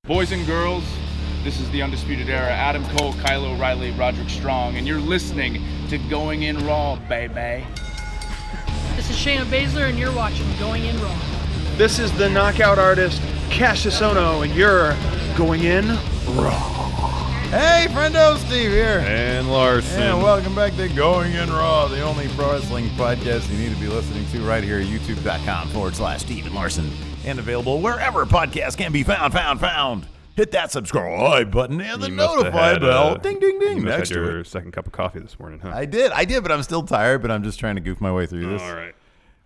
Boys and girls, this is the Undisputed Era. Adam Cole, Kyle O'Reilly, Roderick Strong, and you're listening to Going In Raw, baby. This is Shayna Baszler, and you're watching Going In Raw. This is the knockout artist, Cassius Ohno, and you're Going In Raw. Hey, friendo, Steve here. And Larson. And welcome back to Going In Raw, the only pro wrestling podcast you need to be listening to right here at youtube.com/Steve and Larson. And available wherever podcasts can be found. Hit that subscribe button and the notify bell. Ding, ding, ding. You must Next had to your it. second cup of coffee this morning, huh? I did, but I'm still tired, but I'm just trying to goof my way through this. All right.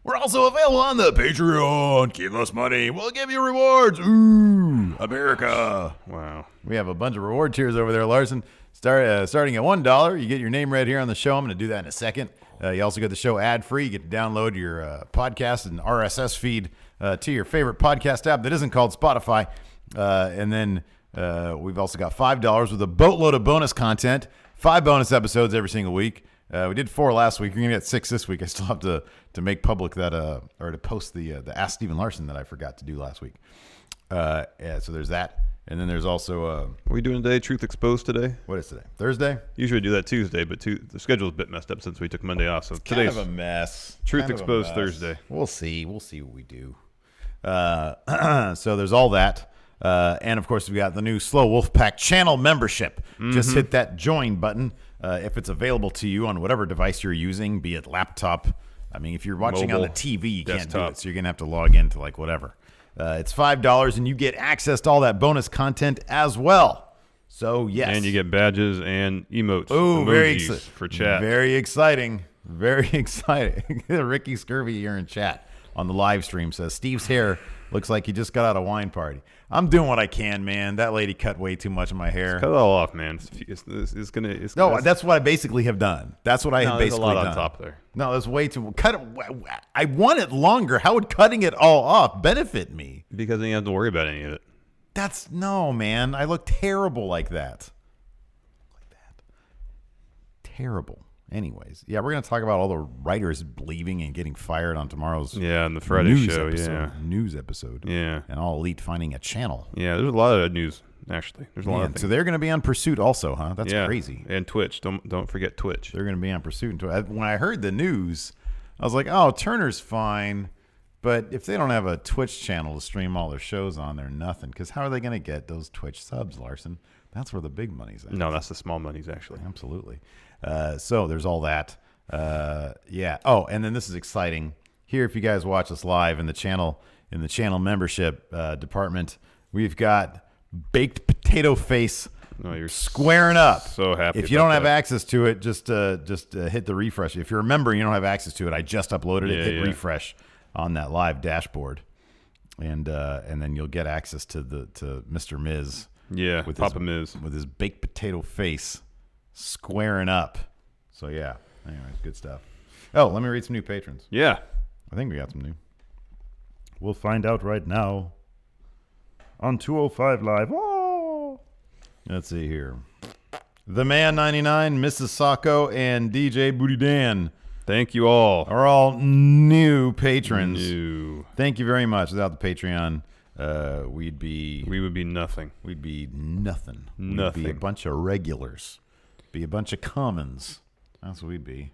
We're also available on the Patreon. Give us money. We'll give you rewards. Ooh, America. Wow. We have a bunch of reward tiers over there, Larson. Starting at $1, you get your name right here on the show. I'm going to do that in a second. You also get the show ad-free. You get to download your podcast and RSS feed to your favorite podcast app that isn't called Spotify. And then we've also got $5 with a boatload of bonus content. 5 bonus episodes every single week. We did 4 last week. We're going to get 6 this week. I still have to make public that, or to post the Ask Stephen Larson that I forgot to do last week. So there's that. And then there's also... What are we doing today? Truth Exposed today? What is today? Thursday? Usually we do that Tuesday, but the schedule's a bit messed up since we took Monday off. So today's kind of a mess. Truth Exposed Thursday. We'll see. We'll see what we do. So there's all that. And, of course, we got the new Slow Wolfpack channel membership. Just hit that join button if it's available to you on whatever device you're using, be it laptop. I mean, if you're watching Mobile, on the TV, you can't do desktop. it, so you're going to have to log into, like, whatever. It's $5, and you get access to all that bonus content as well. So, yes. And you get badges and emotes. Ooh, very emojis for chat. Very exciting. Very exciting. Ricky Scurvy here in chat on the live stream says, Steve's hair looks like he just got out of wine party. I'm doing what I can, man. That lady cut way too much of my hair. Cut it all off, man. No, that's what I basically have done. That's what I have basically done. There's a lot on top there. No, that's way too... I want it longer. How would cutting it all off benefit me? Because then you have to worry about any of it. No, man. I look terrible like that. Terrible. Anyways, yeah, we're going to talk about all the writers leaving and getting fired on tomorrow's and the Friday show, news episode. Yeah. And All Elite finding a channel. Yeah, there's a lot of news, actually. There's a lot of things. So they're going to be on Pursuit also, huh? That's crazy. And Twitch. Don't forget Twitch. They're going to be on Pursuit. When I heard the news, I was like, oh, Turner's fine. But if they don't have a Twitch channel to stream all their shows on, they're nothing. Because how are they going to get those Twitch subs, Larson? That's where the big money's at. No, that's the small monies, actually. Absolutely. So there's all that. Yeah. Oh, and then this is exciting. Here, if you guys watch us live in the channel membership department, we've got Baked Potato Face squaring up. So happy. If you don't have access to it, just hit the refresh. If you're a member and you don't have access to it, I just uploaded it. Hit refresh on that live dashboard, and then you'll get access to Mr. Miz. Yeah, with Papa Miz with his baked potato face squaring up. So yeah, anyways, good stuff. Oh, let me read some new patrons. Yeah, I think we got some new. We'll find out right now on 205 Live. Oh, let's see here. The Man 99, Mrs. Sacco, and DJ Booty Dan. Thank you all. Are all new patrons. New. Thank you very much. Without the Patreon, we would be nothing. We'd be nothing. We'd be a bunch of regulars. Be a bunch of commons. That's what we'd be.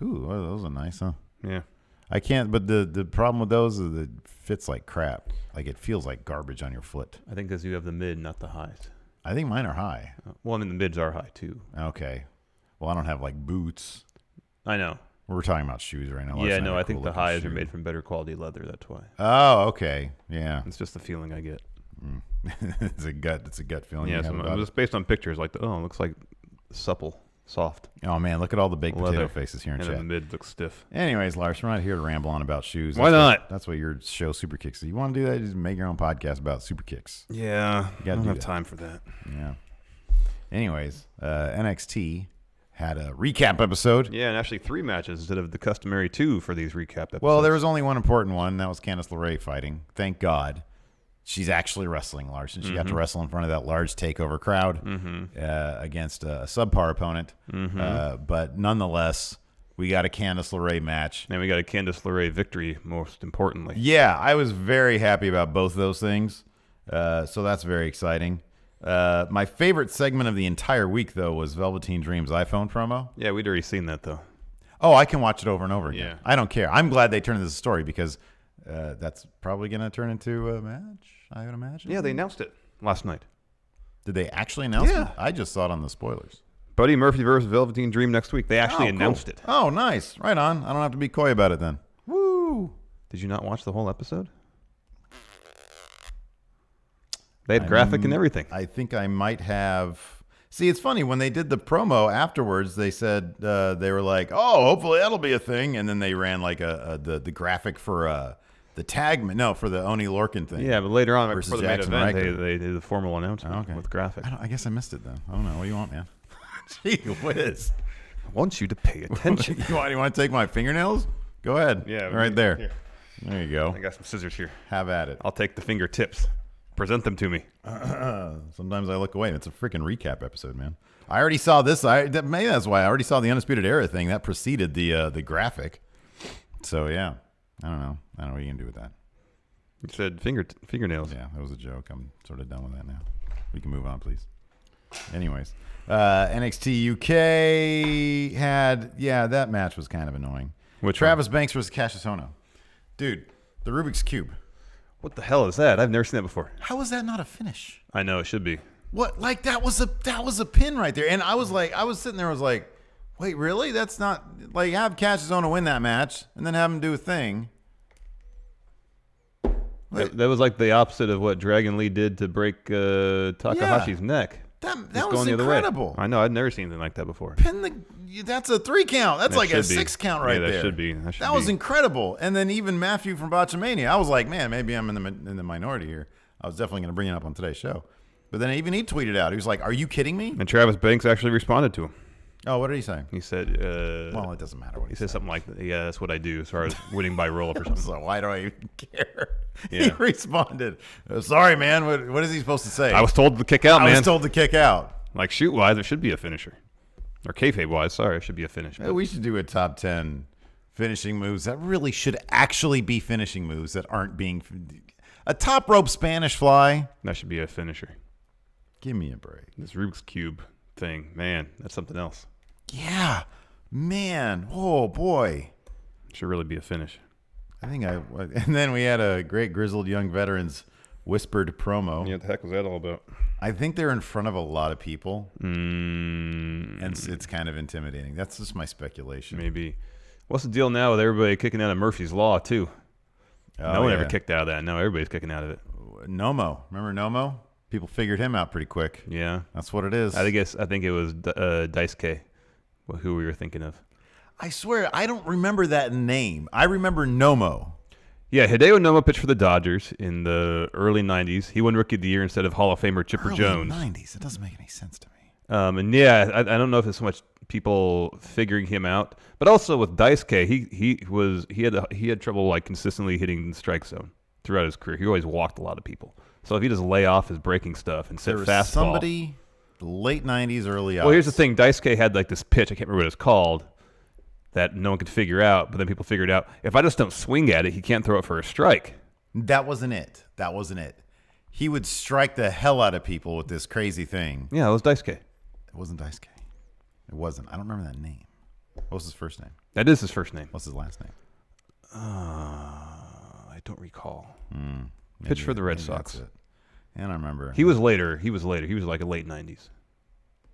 Ooh, those are nice, huh? Yeah. I can't, but the problem with those is that it fits like crap. Like it feels like garbage on your foot. I think because you have the mid, not the highs. I think mine are high. Well, I mean, the mids are high too. Okay. Well, I don't have like boots. I know. We're talking about shoes right now. Yeah, no, I think the highs are made from better quality leather. That's why. Oh, okay. Yeah. It's just the feeling I get. It's a gut feeling. Yeah, so it's based on pictures. Like, it looks like supple, soft. Oh, man, look at all the baked potato faces here in chat. And the mid looks stiff. Anyways, Lars, we're not here to ramble on about shoes. Why not? That's what your show, Super Kicks. You want to do that, just make your own podcast about Super Kicks. Yeah, I don't have time for that. Yeah. Anyways, NXT had a recap episode. Yeah, and actually 3 matches instead of the customary 2 for these recap episodes. Well, there was only one important one. That was Candice LeRae fighting. Thank God. She's actually wrestling, Larson. She got to wrestle in front of that large takeover crowd against a subpar opponent. But nonetheless, we got a Candice LeRae match. And we got a Candice LeRae victory, most importantly. Yeah, I was very happy about both of those things. So that's very exciting. My favorite segment of the entire week, though, was Velveteen Dream's iPhone promo. Yeah, we'd already seen that, though. Oh, I can watch it over and over again. Yeah. I don't care. I'm glad they turned this a story because that's probably going to turn into a match, I would imagine. Yeah, they announced it last night. Did they actually announce Yeah. it? I just saw it on the spoilers. Buddy Murphy versus Velveteen Dream next week. They actually announced it. Oh, nice. Right on. I don't have to be coy about it then. Woo. Did you not watch the whole episode? They had graphic and everything. I think I might have. See, it's funny. When they did the promo afterwards, they said they were like, oh, hopefully that'll be a thing. And then they ran like the graphic for the tag, for the Oni Lorcan thing. Yeah, but later on, versus before the main Jackson event, Ryker. they did the formal announcement with graphic. I guess I missed it then. I don't know. What do you want, man? Gee whiz. I want you to pay attention. You want to take my fingernails? Go ahead. Yeah. Right there. Here. There you go. I got some scissors here. Have at it. I'll take the fingertips. Present them to me. Sometimes I look away. It's a freaking recap episode, man. I already saw this. Maybe that's why I already saw the Undisputed Era thing that preceded the graphic. So yeah, I don't know what you can do with that. You said fingernails. Yeah, that was a joke. I'm sort of done with that now. We can move on, please. Anyways, NXT UK had that match was kind of annoying. Which Travis Banks versus Cassius Ohno. Dude, the Rubik's Cube. What the hell is that? I've never seen that before. How is that not a finish? I know, it should be. What? Like that was a pin right there. And I was sitting there, I was like, wait, really? That's not like have Cassius Ohno win that match and then have him do a thing. That was like the opposite of what Dragon Lee did to break Takahashi's neck. That was incredible. I know, I'd never seen anything like that before. That's a 3 count. That's like a 6 count right there. That should be. That was incredible. And then even Matthew from Botchamania, I was like, man, maybe I'm in the minority here. I was definitely going to bring it up on today's show. But then even he tweeted out, he was like, are you kidding me? And Travis Banks actually responded to him. Oh, what did he say? He said, well, it doesn't matter what he said. Something like, yeah, that's what I do as far as winning by roll-up or something. So why do I even care? Yeah. He responded, sorry, man. What is he supposed to say? I was told to kick out, man. I was told to kick out. Like, shoot-wise, it should be a finisher. Or kayfabe-wise, sorry, it should be a finish. We should do a top 10 finishing moves that really should actually be finishing moves that aren't being... A top rope Spanish fly. That should be a finisher. Give me a break. This Rubik's Cube thing, man, that's something else. Yeah, man. Oh, boy. Should really be a finish. And then we had a great grizzled young veterans whispered promo. Yeah, what the heck was that all about? I think they're in front of a lot of people. And it's kind of intimidating. That's just my speculation. Maybe. What's the deal now with everybody kicking out of Murphy's Law, too? No one ever kicked out of that. No, everybody's kicking out of it. Nomo. Remember Nomo? People figured him out pretty quick. Yeah. That's what it is. I think it was Daisuke, who we were thinking of. I swear, I don't remember that name. I remember Nomo. Yeah, Hideo Nomo pitched for the Dodgers in the early 90s. He won Rookie of the Year instead of Hall of Famer Chipper Jones. Early 90s? That doesn't make any sense to me. And yeah, I don't know if it's so much people figuring him out, but also with Daisuke, he had trouble like consistently hitting the strike zone throughout his career. He always walked a lot of people. So if he just lay off his breaking stuff and sit fastball. There was somebody late 90s, early aughts. Well, here's the thing. Daisuke had like this pitch, I can't remember what it's called, that no one could figure out, but then people figured out, if I just don't swing at it, he can't throw it for a strike. That wasn't it. He would strike the hell out of people with this crazy thing. Yeah, it was Daisuke. It wasn't Daisuke. It wasn't. I don't remember that name. What was his first name? That is his first name. What's his last name? I don't recall. Pitched for the Red Sox. I don't remember. He was later. He was like a late 90s.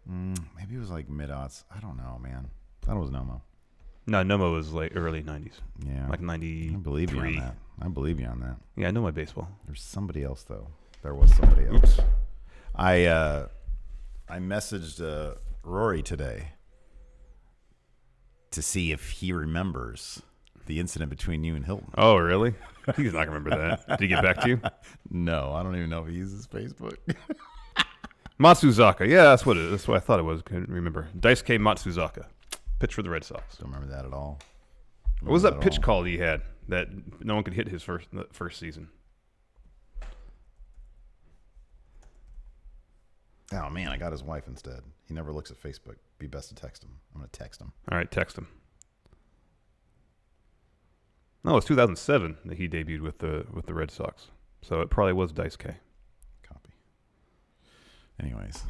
Maybe it was like mid-aughts. I don't know, man. I thought it was Nomo. No, Nomo was like early 90s. Yeah. Like 93. I believe you on that. Yeah, I know my baseball. There's somebody else, though. There was somebody else. I messaged Rory today to see if he remembers the incident between you and Hilton. Oh, really? He's not going to remember that. Did he get back to you? No, I don't even know if he uses Facebook. Matsuzaka. Yeah, that's what it is. That's what I thought it was. Couldn't remember. Daisuke Matsuzaka. Pitch for the Red Sox. Don't remember that at all. What was that pitch call he had that no one could hit his first season? Oh, man, I got his wife instead. He never looks at Facebook. Be best to text him. I'm going to text him. All right, text him. No, it was 2007 that he debuted with the Red Sox. So it probably was Daisuke. Anyways,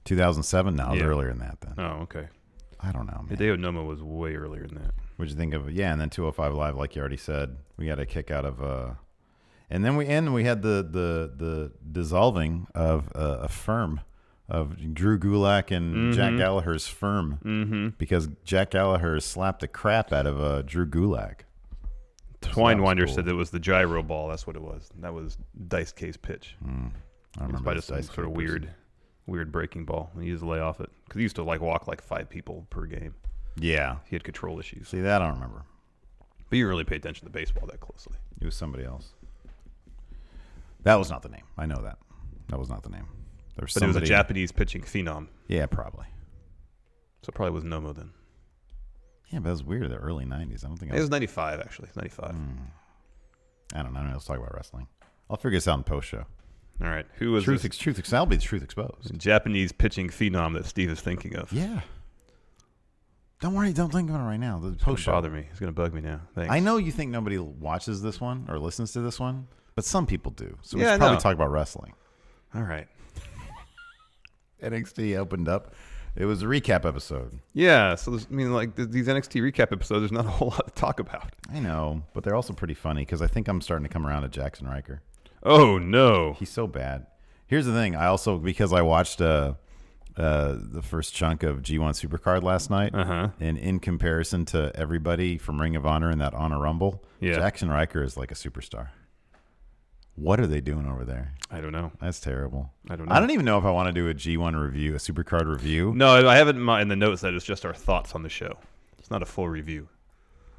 2007. No, it was earlier than that. Then. Oh, okay. I don't know. Man. Hideo Nomo was way earlier than that. What'd you think of? Yeah, and then 205 Live, like you already said, we got a kick out of. And then we had the dissolving of a firm of Drew Gulak and Jack Gallagher's firm because Jack Gallagher slapped the crap out of Drew Gulak. Twinewinder said it was the gyro ball. That's what it was. That was Dice K's pitch. I remember By just some sort of weird breaking ball. He used to lay off it because he used to walk 5 people per game. Yeah, he had control issues. See, that I don't remember. But you really pay attention to baseball that closely. It was somebody else. That was not the name. I know that. That was not the name. There was but somebody... it was a Japanese pitching phenom. Yeah, probably. So it probably was Nomo then. Yeah, but it was weird. The early 90s. I don't think it was 95, actually. 95. I don't know. Let's talk about wrestling. I'll figure this out in post show. All right. Who was Truth That'll be the Truth Exposed. Japanese pitching phenom that Steve is thinking of. Yeah. Don't worry. Don't think about it right now. The post show. Bother me. It's going to bug me now. Thanks. I know you think nobody watches this one or listens to this one, but some people do. So we yeah, should probably talk about wrestling. All right. NXT opened up. It was a recap episode. Yeah, so these NXT recap episodes, there's not a whole lot to talk about. I know, but they're also pretty funny because I think I'm starting to come around to Jackson Ryker. Oh, no. He's so bad. Here's the thing. I also, because I watched the first chunk of G1 Supercard last night, and in comparison to everybody from Ring of Honor in that Honor Rumble, Jackson Ryker is like a superstar. What are they doing over there? I don't know. That's terrible. I don't know. I don't even know if I want to do a G1 review, a Supercard review. No, I have it in the notes that it's just our thoughts on the show. It's not a full review.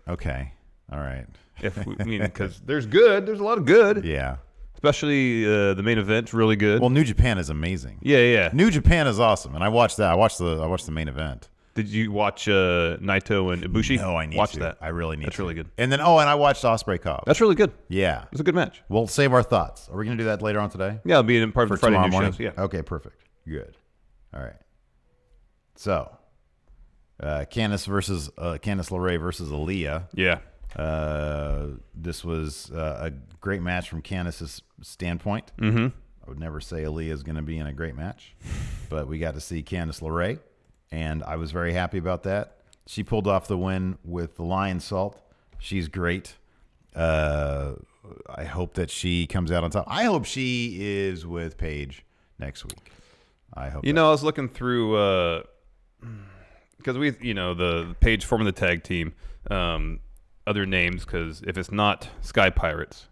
Okay. All right. Because there's a lot of good. Yeah. Especially the main event's really good. Well, New Japan is amazing. Yeah. New Japan is awesome, and I watched that. I watched the main event. Did you watch Naito and Ibushi? No, I need watch to. that. I really need to. That's really good. And then, and I watched Ospreay Cobb. That's really good. Yeah. It was a good match. We'll save our thoughts. Are we going to do that later on today? Yeah, it'll be in part of the Friday news shows. Yeah. Okay, perfect. Good. All right. So, Candice LeRae versus Aaliyah. Yeah. This was a great match from Candice's standpoint. Mm-hmm. I would never say Aaliyah is going to be in a great match, but we got to see Candice LeRae, and I was very happy about that. She pulled off the win with the lion salt. She's great. I hope that she comes out on top. I hope she is with Paige next week. I hope. I was looking through because the Paige forming the tag team. Other names, because if it's not Sky Pirates,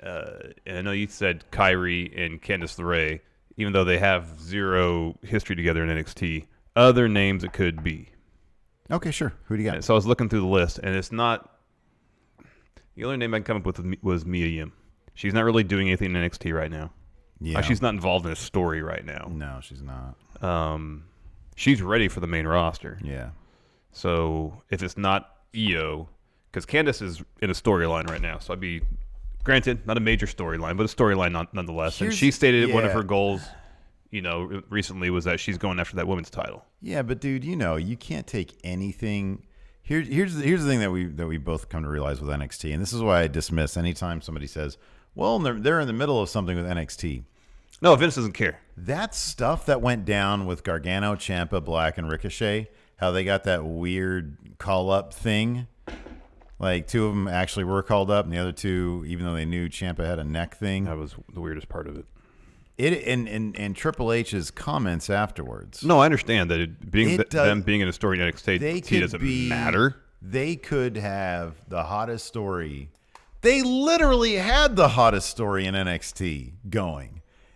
and I know you said Kyrie and Candice LeRae, even though they have zero history together in NXT, other names it could be. Okay, sure. Who do you got? And so I was looking through the list, and it's not. The only name I can come up with was Mia Yim. She's not really doing anything in NXT right now. Yeah. She's not involved in a story right now. No, she's not. She's ready for the main roster. Yeah. So if it's not EO, because Candice is in a storyline right now, so I'd be granted not a major storyline, but a storyline nonetheless. And she stated one of her goals, recently was that she's going after that women's title. Yeah, but dude, you can't take anything. Here's the thing that we both come to realize with NXT, and this is why I dismiss anytime somebody says, "Well, they're in the middle of something with NXT." No, Vince doesn't care. That stuff that went down with Gargano, Ciampa, Black, and Ricochet. How they got that weird call-up thing. Like, 2 of them actually were called up, and the other 2, even though they knew Ciampa had a neck thing. That was the weirdest part of it. And Triple H's comments afterwards. No, I understand that them being in a story in NXT doesn't matter. They could have the hottest story. They literally had the hottest story in NXT going.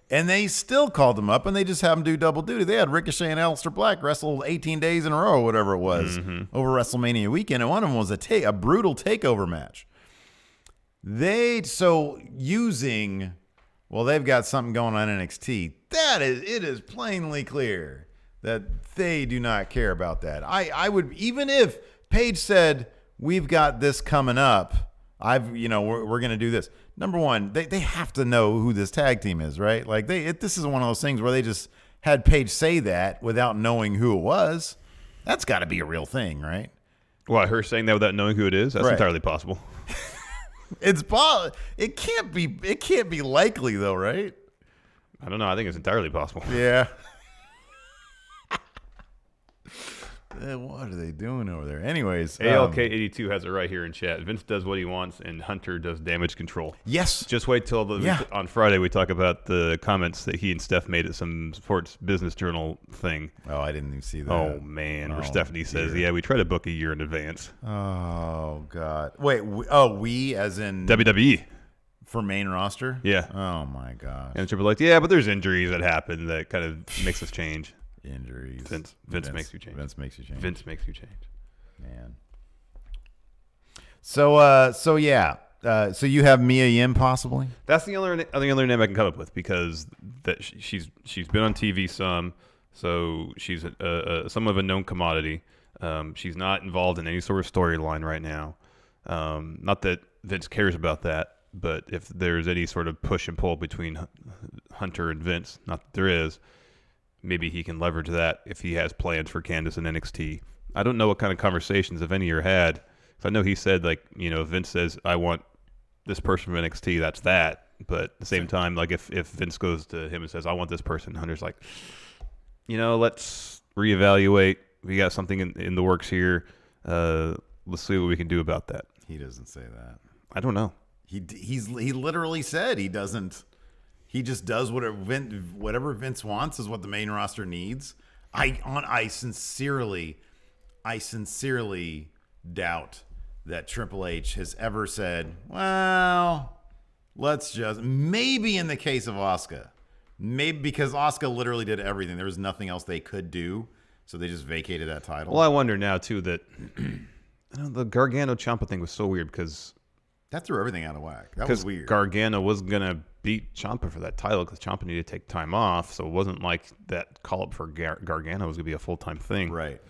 And they still called them up, and they just had them do double duty. They had Ricochet and Aleister Black wrestle 18 days in a row, or whatever it was, over WrestleMania weekend, and one of them was a brutal takeover match. They've got something going on in NXT. It is plainly clear that they do not care about that. I would, even if Paige said, "We've got this coming up, we're going to do this." Number one, they have to know who this tag team is, right? Like this is one of those things where they just had Paige say that without knowing who it was. That's got to be a real thing, right? Well, her saying that without knowing who it is, that's entirely possible. It can't be likely though, right? I don't know. I think it's entirely possible. Yeah. What are they doing over there? Anyways, ALK82 has it right here in chat. Vince does what he wants, and Hunter does damage control. yes. Just wait till on Friday we talk about the comments that he and Steph made at some sports business journal thing. Oh, I didn't even see that. Oh man, where Oh, Stephanie says, dear. "Yeah, we try to book a year in advance." Oh God. Wait. We as in WWE. for main roster? Yeah. Oh my gosh. And Triple H, yeah, but there's injuries that happen that kind of makes us change. Injuries. Vince makes you change. Vince makes you change. Vince makes you change. Man. So yeah. So you have Mia Yim possibly? That's the only name I can come up with because that she's been on TV some, so she's some of a known commodity. She's not involved in any sort of storyline right now. Not that Vince cares about that, but if there's any sort of push and pull between Hunter and Vince, not that there is, maybe he can leverage that if he has plans for Candice and NXT. I don't know what kind of conversations, if any, you had. I know he said, like, Vince says, I want this person from NXT, that's that. But at the same time, like, if Vince goes to him and says, I want this person, Hunter's like, let's reevaluate. We got something in the works here. Let's see what we can do about that. He doesn't say that. I don't know. He literally said he doesn't. He just does whatever Vince wants is what the main roster needs. I sincerely doubt that Triple H has ever said, well, let's just, maybe in the case of Asuka, maybe because Asuka literally did everything. There was nothing else they could do, so they just vacated that title. Well, I wonder now too that the Gargano Ciampa thing was so weird because that threw everything out of whack. That was weird. Gargano was gonna beat Ciampa for that title because Ciampa needed to take time off, so it wasn't like that call up for Gargano was gonna be a full-time thing, right?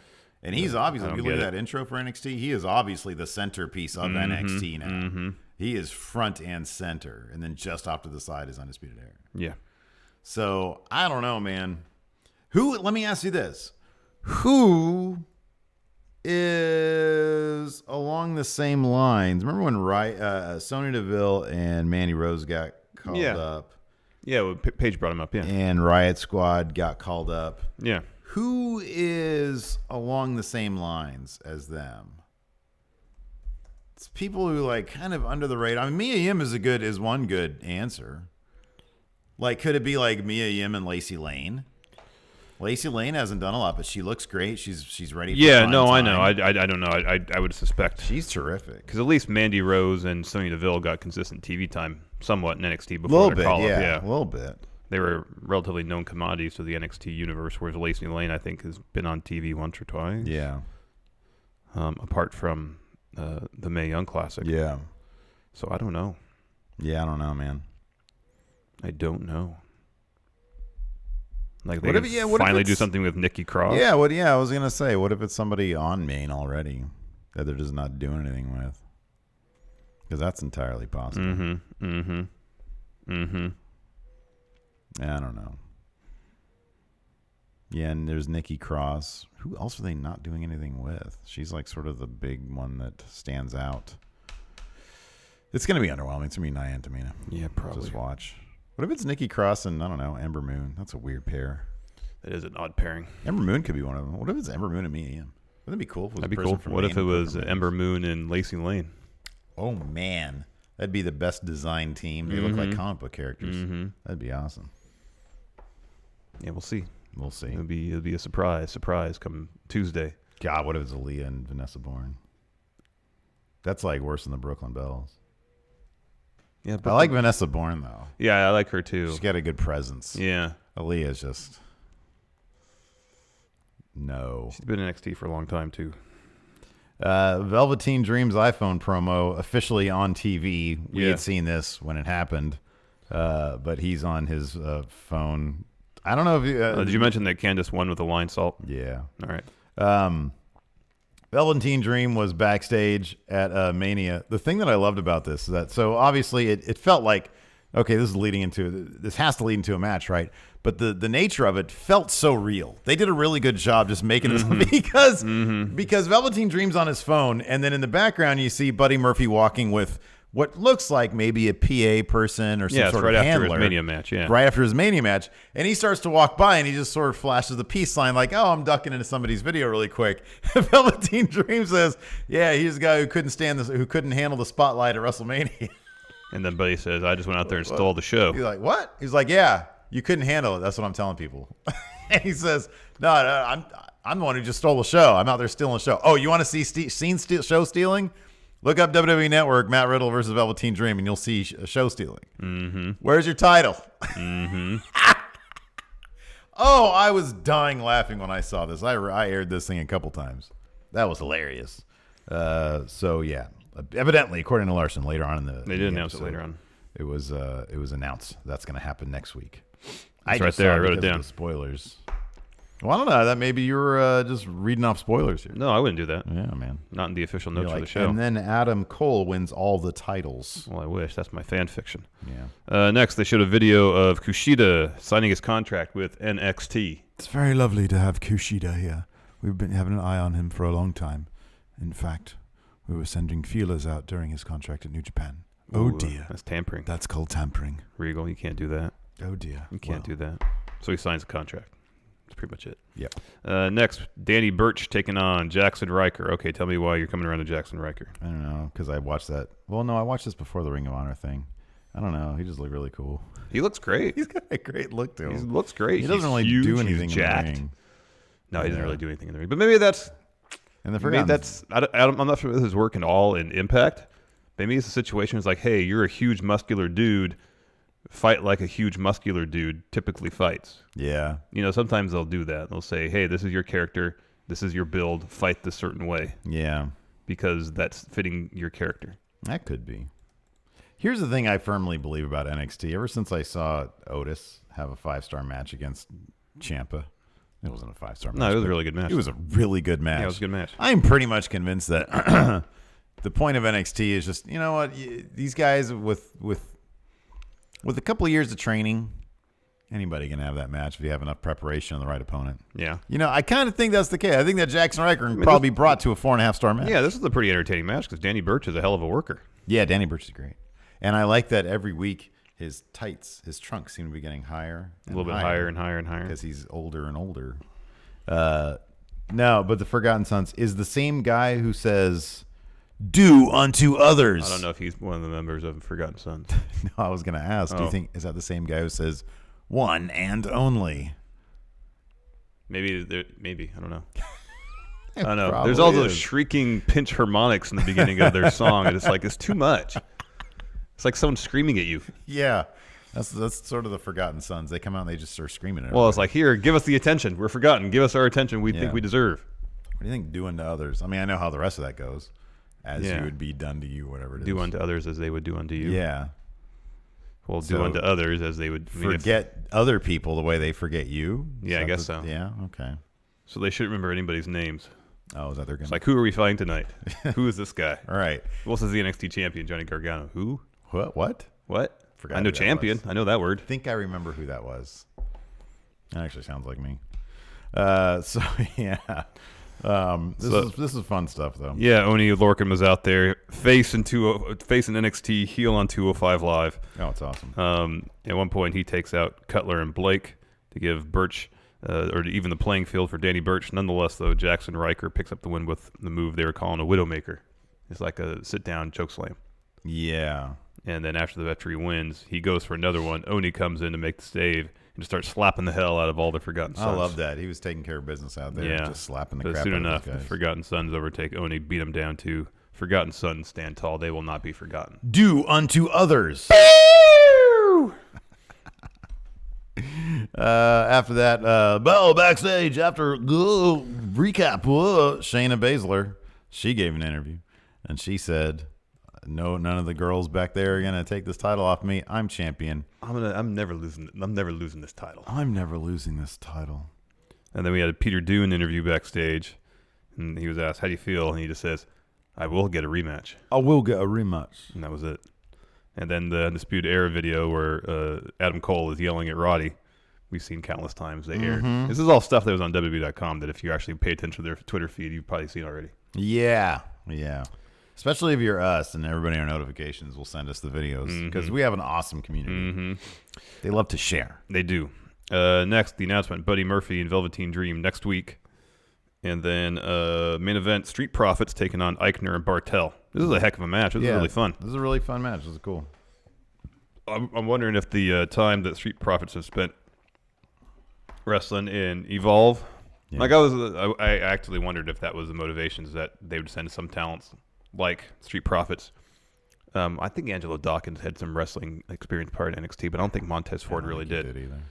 And he's obviously, if you look at get that intro for NXT, he is obviously the centerpiece of NXT now. Mm-hmm. He is front and center, and then just off to the side is Undisputed Era. Yeah. So I don't know, man. Let me ask you this: who is along the same lines? Remember when Sonya Deville and Mandy Rose got called up? Yeah, well, Paige brought him up. Yeah, and Riot Squad got called up. Yeah. Who is along the same lines as them? It's people who like kind of under the radar. I mean, Mia Yim is one good answer. Like, could it be like Mia Yim and Lacey Lane? Lacey Lane hasn't done a lot, but she looks great. She's ready. Yeah, no, I know. I don't know. I would suspect she's terrific because at least Mandy Rose and Sonya Deville got consistent TV time, somewhat in NXT before their call-up. Yeah, a little bit. They were relatively known commodities to the NXT universe, whereas Lacey Lane, I think, has been on TV once or twice. Yeah. Apart from the Mae Young Classic. Yeah. So I don't know. Yeah, I don't know, man. I don't know. Like what they finally do something with Nikki Cross. Yeah, I was gonna say, what if it's somebody on Maine already that they're just not doing anything with? Because that's entirely possible. I don't know. Yeah, and there's Nikki Cross. Who else are they not doing anything with? She's like sort of the big one that stands out. It's going to be underwhelming. It's going to be Nia and Tamina. Yeah, probably. Just watch. What if it's Nikki Cross and, I don't know, Ember Moon? That's a weird pair. That is an odd pairing. Ember Moon could be one of them. What if it's Ember Moon and Mia Yim? Wouldn't that be cool? If it was That'd be a person cool. from What Maine if it and was from Ember Moon and Lacey Lane? Oh, man. That'd be the best designed team. They look like comic book characters. That'd be awesome. Yeah, we'll see. We'll see. It'll be a surprise come Tuesday. God, what if it's Aaliyah and Vanessa Bourne? That's like worse than the Brooklyn Bells. Yeah, I like Vanessa Bourne though. Yeah, I like her too. She's got a good presence. Yeah. Aaliyah's just no. She's been in NXT for a long time too. Velveteen Dream's iPhone promo officially on TV. We had seen this when it happened, but he's on his phone. I don't know if you, did you mention that Candice won with a line salt? Yeah. All right. Velveteen Dream was backstage at Mania. The thing that I loved about this is that, so obviously it felt like, okay, this has to lead into a match, right? But the nature of it felt so real. They did a really good job just making this because Velveteen Dream's on his phone, and then in the background you see Buddy Murphy walking with what looks like maybe a PA person or some Yeah, it's sort right of after handler. his Mania match, yeah. Right after his Mania match. And he starts to walk by and he just sort of flashes the peace sign like, oh, I'm ducking into somebody's video really quick. Velveteen Dream says, yeah, he's the guy who couldn't handle the spotlight at WrestleMania. And then Buddy says, I just went out there and stole the show. He's like, what? He's like, yeah, you couldn't handle it. That's what I'm telling people. And he says, no, I'm the one who just stole the show. I'm out there stealing the show. Oh, you want to see show stealing? Look up WWE Network, Matt Riddle versus Velveteen Dream, and you'll see show stealing. Mm-hmm. Where's your title? Mm-hmm. Oh, I was dying laughing when I saw this. I aired this thing a couple times. That was hilarious. So, yeah. Evidently, according to Larson, later on in the They did announce it later on. It was announced that's going to happen next week. It's right there. I wrote it down. Spoilers. Well, I don't know. That maybe you were just reading off spoilers here. No, I wouldn't do that. Yeah, man. Not in the official notes for the show. And then Adam Cole wins all the titles. Well, I wish. That's my fan fiction. Yeah. Next, they showed a video of Kushida signing his contract with NXT. It's very lovely to have Kushida here. We've been having an eye on him for a long time. In fact, we were sending feelers out during his contract at New Japan. Oh, Ooh, dear. That's tampering. That's called tampering. Regal, you can't do that. Oh, dear. You can't do that. So he signs a contract. That's pretty much it. Yep. Next, Danny Birch taking on Jackson Ryker. Okay, tell me why you're coming around to Jackson Ryker. I don't know, because I watched that. Well, no, I watched this before the Ring of Honor thing. I don't know. He just looked really cool. He looks great. He's got a great look to him. He looks great. He doesn't He's really huge, do he's anything in the jacked. ring. No, he doesn't really do anything in the ring. But maybe that's... And Maybe that's I'm not sure if this is working all in Impact. Maybe it's a situation it's like, hey, you're a huge muscular dude. Fight like a huge muscular dude typically fights. Yeah. You know, sometimes they'll do that. They'll say, hey, this is your character. This is your build. Fight this certain way. Yeah. Because that's fitting your character. That could be. Here's the thing I firmly believe about NXT. Ever since I saw Otis have a 5-star match against Ciampa, it wasn't a 5-star match. No, it was a really good match. It was a really good match. Yeah, it was a good match. I'm pretty much convinced that the point of NXT is just, you know what, these guys with a couple of years of training, anybody can have that match if you have enough preparation and the right opponent. Yeah. You know, I kind of think that's the case. I think that Jackson Ryker can probably be brought to a 4.5-star match. Yeah, this is a pretty entertaining match because Danny Birch is a hell of a worker. Yeah, Danny Birch is great. And I like that every week his trunks seem to be getting higher. A little bit higher and higher and higher. Because he's older and older. No, but the Forgotten Sons is the same guy who says, do unto others. I don't know if he's one of the members of Forgotten Sons. No, I was going to ask. Do you think, is that the same guy who says, one and only? Maybe. I don't know. I don't know. Probably There's all those is. shrieking pinch harmonics in the beginning of their song, and it's like it's too much. It's like someone screaming at you. Yeah. That's sort of the Forgotten Sons. They come out and they just start screaming at Well, everybody. it's like, here, give us the attention. We're forgotten. Give us our attention we think we deserve. What do you think doing to others? I mean, I know how the rest of that goes. As Yeah. you would be done to you, whatever it is. Do unto others as they would do unto you. Yeah. Well, do So, unto others as they would Forget other people the way they forget you? Yeah, I guess so. Yeah, okay. So they shouldn't remember anybody's names. Oh, is that their It's like, who are we fighting tonight? Who is this guy? All right. Who else is the NXT champion, Johnny Gargano? Who? What? What? Forgot I know who that champion. was. I know that word. I think I remember who that was. That actually sounds like me. So yeah. This is fun stuff though. Yeah, Oni Lorcan was out there facing NXT, heel on 205 Live. Oh, it's awesome. At one point, he takes out Cutler and Blake to give Birch, or to even the playing field for Danny Birch. Nonetheless, though, Jackson Ryker picks up the win with the move they were calling a Widowmaker. It's like a sit-down chokeslam. Yeah. And then after the veteran wins, he goes for another one. Oni comes in to make the save and just starts slapping the hell out of all the Forgotten Sons. I love that. He was taking care of business out there. Yeah. Just slapping the But crap soon out enough, of those the guys. Forgotten Sons overtake Oni, beat him down to Forgotten Sons stand tall. They will not be forgotten. Do unto others. After that, Bell backstage after recap. Shayna Baszler, she gave an interview, and she said, "No, none of the girls back there are gonna take this title off me. I'm champion. I'm never losing this title." I'm never losing this title. And then we had a Peter Dune interview backstage, and he was asked, "How do you feel?" And he just says, "I will get a rematch." I will get a rematch. And that was it. And then the Undisputed Era video where Adam Cole is yelling at Roddy. We've seen countless times they aired. This is all stuff that was on WWE.com that if you actually pay attention to their Twitter feed, you've probably seen already. Yeah. Especially if you're us and everybody in our notifications will send us the videos because we have an awesome community. They love to share. They do. Next, the announcement: Buddy Murphy and Velveteen Dream next week, and then main event: Street Profits taking on Eichner and Bartel. This is a heck of a match. This is really fun. This is a really fun match. This is cool. I'm wondering if the time that Street Profits have spent wrestling in Evolve, I actually wondered if that was the motivations that they would send some talents like Street Profits. I think Angelo Dawkins had some wrestling experience prior to NXT, but I don't think Montez Ford really did. Either.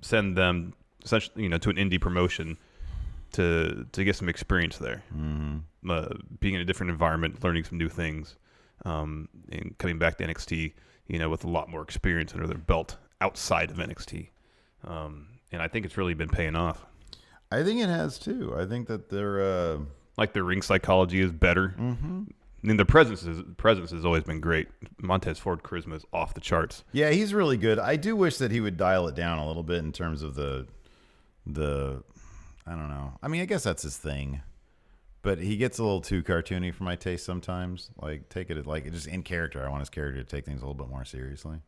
Send them essentially, to an indie promotion to get some experience there, being in a different environment, learning some new things, and coming back to NXT, with a lot more experience under their belt outside of NXT. And I think it's really been paying off. I think it has too. I think that they're their ring psychology is better. I mean, the presence has always been great. Montez Ford charisma is off the charts. Yeah, he's really good. I do wish that he would dial it down a little bit in terms of the I don't know. I mean, I guess that's his thing. But he gets a little too cartoony for my taste sometimes. Like, take it like just in character. I want his character to take things a little bit more seriously.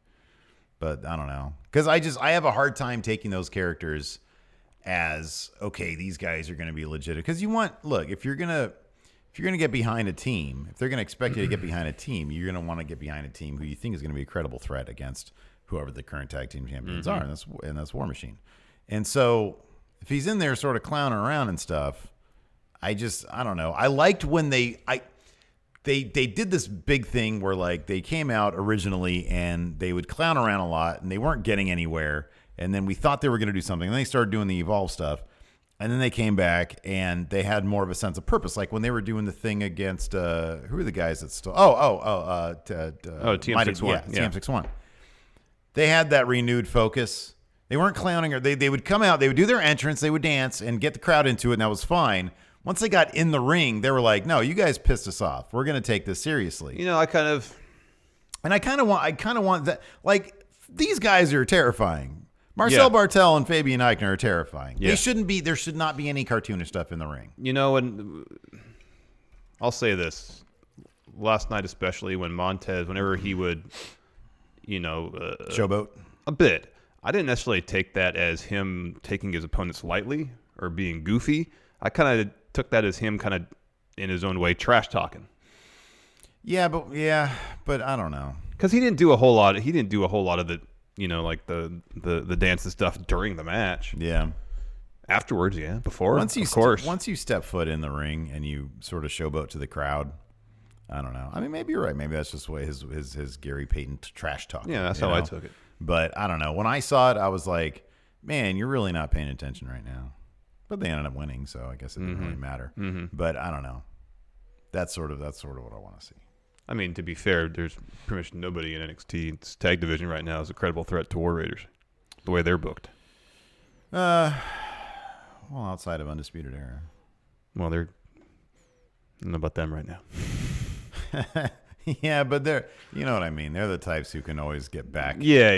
But I don't know. Because I have a hard time taking those characters as, okay, these guys are going to be legit. Because if you're going to get behind a team, if they're going to expect you to get behind a team, you're going to want to get behind a team who you think is going to be a credible threat against whoever the current tag team champions are, and that's War Machine. And so if he's in there sort of clowning around and stuff, I don't know. I liked when they did this big thing where like they came out originally and they would clown around a lot and they weren't getting anywhere. And then we thought they were going to do something. And then they started doing the Evolve stuff. And then they came back and they had more of a sense of purpose. Like when they were doing the thing against, who are the guys that still, TM61. Yeah, TM61. They had that renewed focus. They weren't clowning, or they would come out, they would do their entrance, they would dance and get the crowd into it, and that was fine. Once they got in the ring, they were like, no, you guys pissed us off. We're going to take this seriously. I kind of want that. Like, these guys are terrifying. Marcel Bartel and Fabian Eichner are terrifying. Yeah. There should not be any cartoonish stuff in the ring. And I'll say this. Last night especially, whenever he would, showboat? A bit. I didn't necessarily take that as him taking his opponents lightly or being goofy. I kind of took that as him kind of, in his own way, trash talking. Yeah, but I don't know. Because he didn't do a whole lot. He didn't do a whole lot of it. Like the dance and stuff during the match. Yeah. Afterwards, yeah. Before, of course. Once you step foot in the ring and you sort of showboat to the crowd, I don't know. I mean, maybe you're right. Maybe that's just the way his Gary Payton trash talk. Yeah, that's how I took it. But I don't know. When I saw it, I was like, man, you're really not paying attention right now. But they ended up winning, so I guess it didn't really matter. But I don't know. That's sort of what I want to see. I mean, to be fair, there's pretty much nobody in NXT's tag division right now is a credible threat to War Raiders, the way they're booked. Well, outside of Undisputed Era. Well, I don't know about them right now. Yeah, but they're, you know what I mean. They're the types who can always get back. Yeah,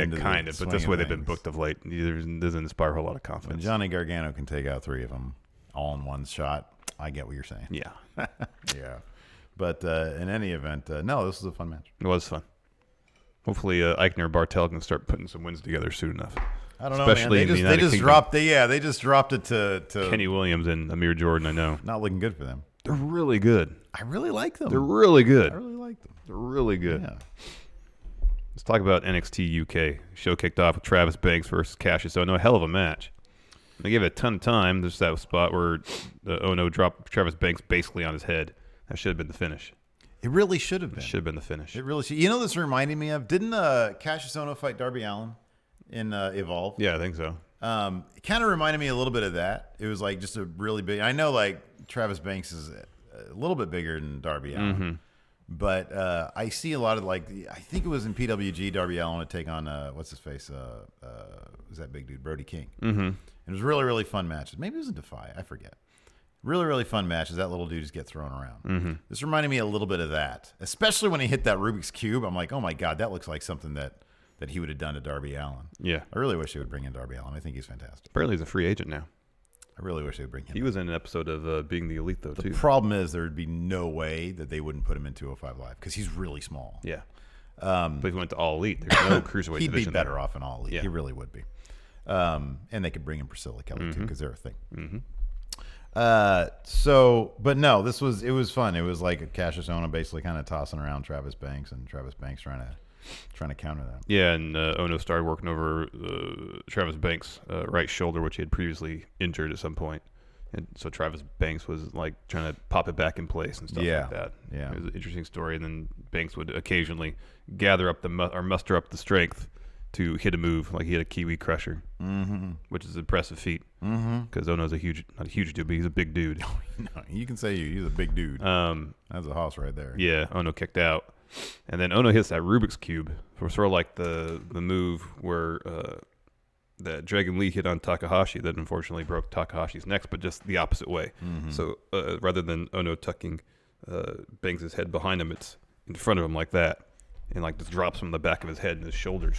kind of. But that's the way they've been booked of late. It doesn't inspire a whole lot of confidence. When Johnny Gargano can take out 3 of them all in one shot, I get what you're saying. Yeah. Yeah. But in any event, no, this was a fun match. It was fun. Hopefully, Eichner and Bartel can start putting some wins together soon enough. I don't know, especially man. They just dropped it to Kenny Williams and Amir Jordan. I know. Not looking good for them. They're really good. I really like them. They're really good. I really like them. They're really good. Yeah. Let's talk about NXT UK. Show kicked off with Travis Banks versus Cassius Ohno. A hell of a match. They gave it a ton of time. There's that spot where Ohno dropped Travis Banks basically on his head. That should have been the finish. It really should have been. It should have been the finish. It really should. You know, this reminded me of, didn't Cassius Ohno fight Darby Allin in Evolve? Yeah, I think so. It kind of reminded me a little bit of that. It was like just a really big. I know like Travis Banks is a little bit bigger than Darby Allin, but I see a lot of like I think it was in PWG Darby Allin would take on what's his face was that big dude Brody King. It was really really fun matches. Maybe it was in Defy. I forget. Really, really fun matches. That little dude just get thrown around. This reminded me a little bit of that, especially when he hit that Rubik's Cube. I'm like, oh my God, that looks like something that he would have done to Darby Allin. Yeah. I really wish he would bring in Darby Allin. I think he's fantastic. Apparently he's a free agent now. I really wish they'd bring him. He was in an episode of Being the Elite, though, too. The problem is there would be no way that they wouldn't put him in 205 Live because he's really small. Yeah. But if he went to All Elite, there's no cruiserweight He'd be division better there. off in All Elite. Yeah. He really would be. And they could bring in Priscilla Kelly too because they're a thing. But no, it was fun. It was like Cassius Ohno basically kind of tossing around Travis Banks and Travis Banks trying to counter that. Yeah, and Ono started working over Travis Banks' right shoulder, which he had previously injured at some point. And so Travis Banks was like trying to pop it back in place and stuff like that. Yeah. It was an interesting story. And then Banks would occasionally gather up muster up the strength to hit a move, like he had a Kiwi Crusher, which is an impressive feat. Because Ono's not a huge dude, but he's a big dude. No, you can say he's a big dude. That's a hoss right there. Yeah, Ono kicked out. And then Ono hits that Rubik's Cube for sort of like the move where that Dragon Lee hit on Takahashi that unfortunately broke Takahashi's neck, but just the opposite way. So rather than Ono tucking Banks' head behind him, it's in front of him like that, and like just drops from the back of his head and his shoulders.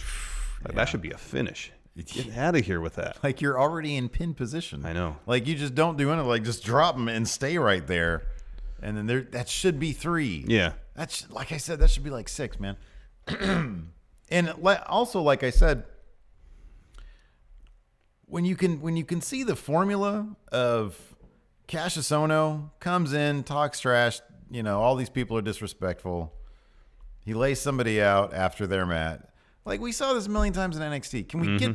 Like, that should be a finish. Get out of here with that. Like you're already in pin position. I know. Like you just don't do anything. Like just drop them and stay right there, and then that should be 3. Yeah. That's like I said. That should be like 6, man. And also, like I said, when you can see the formula of Cassius Ohno comes in, talks trash, all these people are disrespectful. He lays somebody out after their mat. Like we saw this a million times in NXT.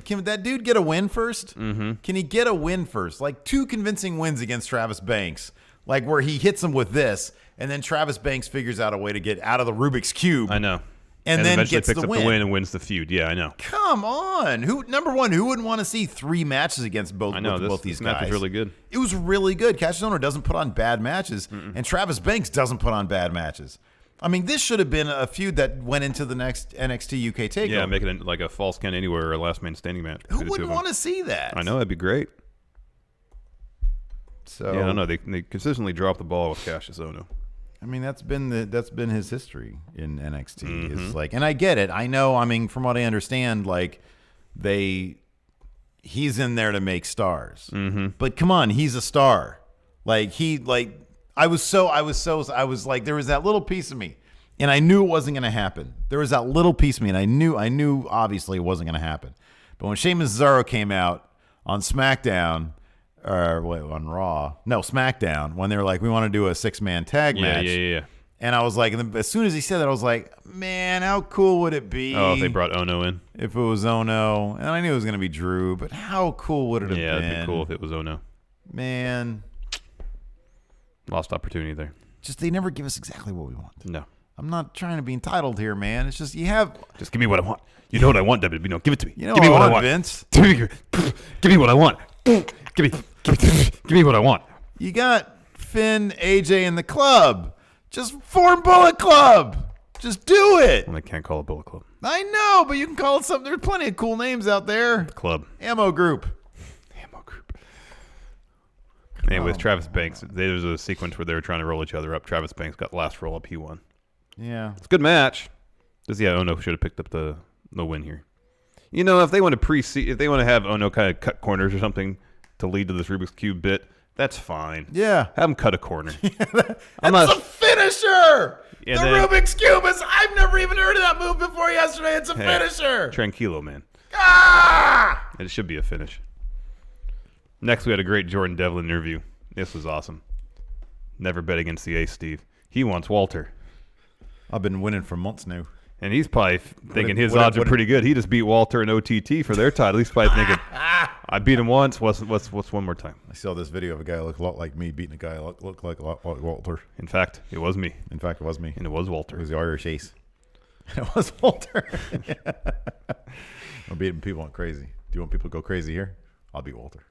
Can that dude get a win first? Can he get a win first? Like 2 convincing wins against Travis Banks, like where he hits him with this, and then Travis Banks figures out a way to get out of the Rubik's Cube. I know. And then eventually gets picks the up win. the win and wins the feud. Yeah, I know. Come on. Number one, who wouldn't want to see 3 matches against both these this guys? match was really good. It was really good. Cassius Ohno doesn't put on bad matches, and Travis Banks doesn't put on bad matches. I mean, this should have been a feud that went into the next NXT UK takeover. Yeah, make it like a false count anywhere or a last man standing match. Who wouldn't want to see that? I know, that'd be great. So yeah, I don't know. They consistently drop the ball with Cassius Ohno. I mean, that's been his history in NXT. It's like, and I get it. I know. I mean, from what I understand, like he's in there to make stars. But come on, he's a star. I was like, there was that little piece of me, and I knew it wasn't going to happen. There was that little piece of me, and I knew obviously it wasn't going to happen. But when Sheamus Cesaro came out on SmackDown, on Raw, no, SmackDown, when they were like, we want to do a 6-man tag match. Yeah. And I was like, and then as soon as he said that, I was like, man, how cool would it be? Oh, if they brought Ono in. If it was Ono, and I knew it was going to be Drew, but how cool would it have been? Yeah, it'd be cool if it was Ono. Man. Lost opportunity there. Just they never give us exactly what we want. No. I'm not trying to be entitled here, man. It's just Just give me what I want. You know what I want, WWE. Give it to me. You know give me what I I want, Vince. Give me what I want. Give me what I want. You got Finn, AJ, and the club. Just form Bullet Club. Just do it. Well, they can't call it Bullet Club. I know, but you can call it something. There's plenty of cool names out there. Club. Ammo Group. Anyway, with Travis Banks, there was a sequence where they were trying to roll each other up. Travis Banks got last roll up. He won. Yeah. It's a good match. Ono should have picked up the win here. If they want to have Ono kind of cut corners or something to lead to this Rubik's Cube bit, that's fine. Yeah. Have him cut a corner. That's a finisher. Yeah, Rubik's Cube is, I've never even heard of that move before yesterday. It's a finisher. Tranquilo, man. Ah! It should be a finish. Next, we had a great Jordan Devlin interview. This was awesome. Never bet against the ace, Steve. He wants Walter. I've been winning for months now. And he's probably thinking his odds are pretty good. He just beat Walter in OTT for their title. He's probably thinking, I beat him once. What's one more time? I saw this video of a guy who looked a lot like me beating a guy who looked like a lot like Walter. In fact, it was me. And it was Walter. It was the Irish ace. It was Walter. I'm beating people crazy. Do you want people to go crazy here? I'll beat Walter.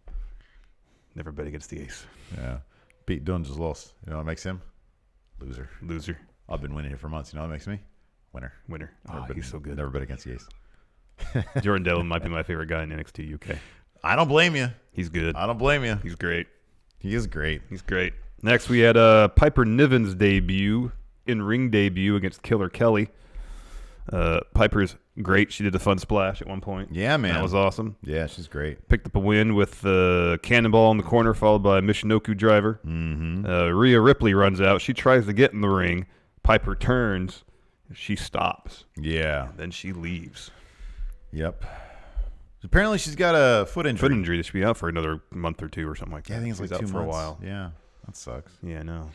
Never bet against the ace. Yeah. Pete Dunne just lost. You know what makes him? Loser. I've been winning here for months. You know what makes me? Winner. Oh, he's so good. Never bet against the ace. Jordan Devlin might be my favorite guy in NXT UK. I don't blame you. He's good. I don't blame you. He's great. He is great. He's great. Next, we had Piper Niven's in-ring debut against Killer Kelly. Piper's great. She did a fun splash at one point. Yeah, man. That was awesome. Yeah, she's great. Picked up a win with the cannonball in the corner, followed by a Michinoku driver. Rhea Ripley runs out. She tries to get in the ring. Piper turns. She stops. Yeah. Then she leaves. Yep. Apparently, she's got a foot injury. Foot injury that should be out for another month or two or something like that. Yeah, I think it's She's like 2 out months. for a while. Yeah, that sucks. Yeah, I know.